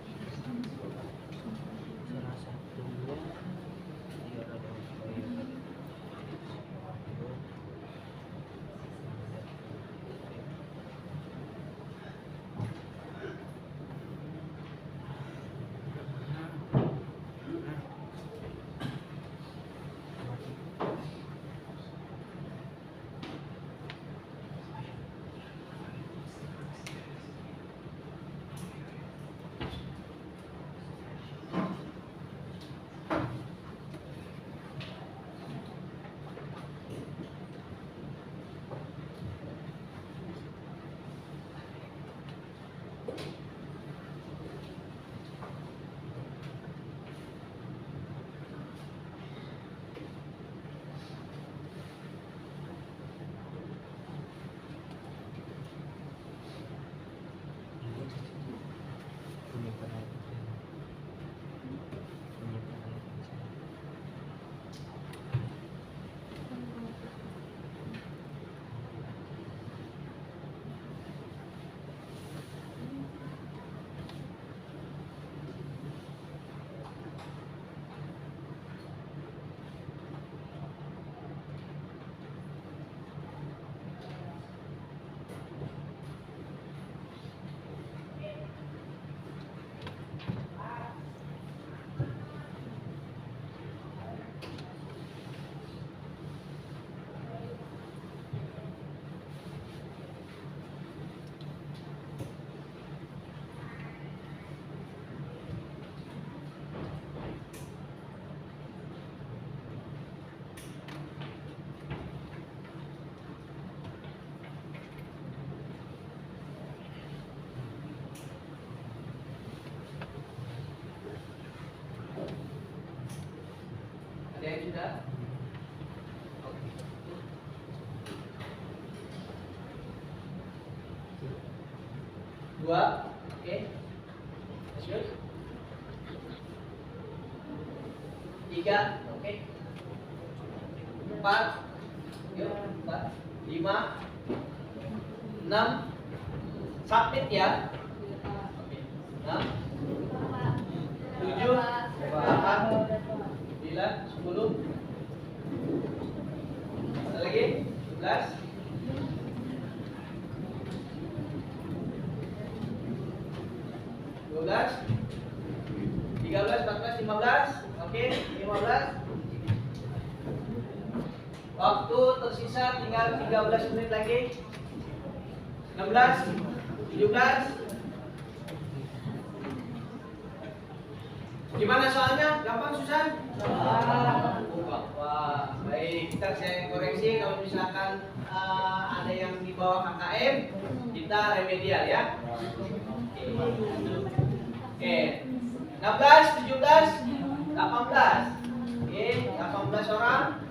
2, oke. Lanjut. 3, oke. 4, yuk 4, 5, 6, submit ya. Oke. 6, 7, 8, 9, 10. Ada lagi? 11. 12, 13, 14, 15. Oke, 15. Waktu tersisa tinggal 13 menit lagi. 16, 17. Gimana soalnya? Gampang, susah? Wah, baik. Kita saya koreksi kalau misalkan ada yang di bawah KKM, kita remedial ya. Oke. 16, 17, 18. Oke, 18 orang.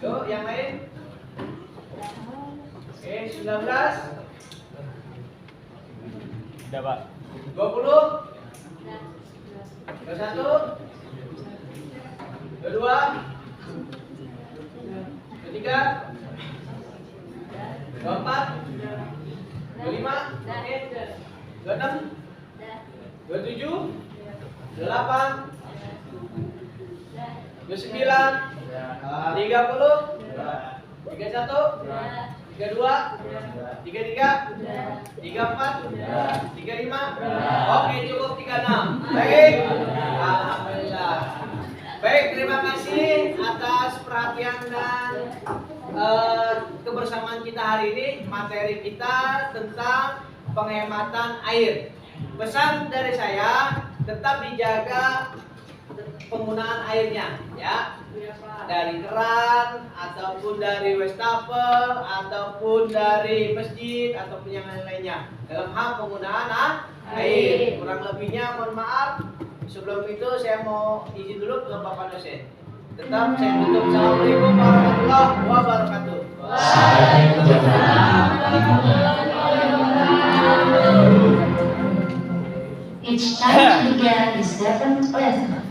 Yuk, yang lain. Oke, 19. Udah, Pak. 20. 21. 22. 23. 24. 25. Oke. 26. 27. 28. 29. 30. 31. 32. 33. 34. 35. Oke, cukup 36. Baik. Alhamdulillah. Baik, terima kasih atas perhatian dan kebersamaan kita hari ini. Materi kita tentang penghematan air. Pesan dari saya, tetap dijaga penggunaan airnya ya, dari keran ataupun dari wastafel ataupun dari masjid ataupun yang lainnya dalam hal penggunaan air. Kurang lebihnya mohon maaf. Sebelum itu saya mau izin dulu ke Bapak dosen. Tetap saya tutup. Assalamualaikum warahmatullahi wabarakatuh. It's time to begin the seventh lesson.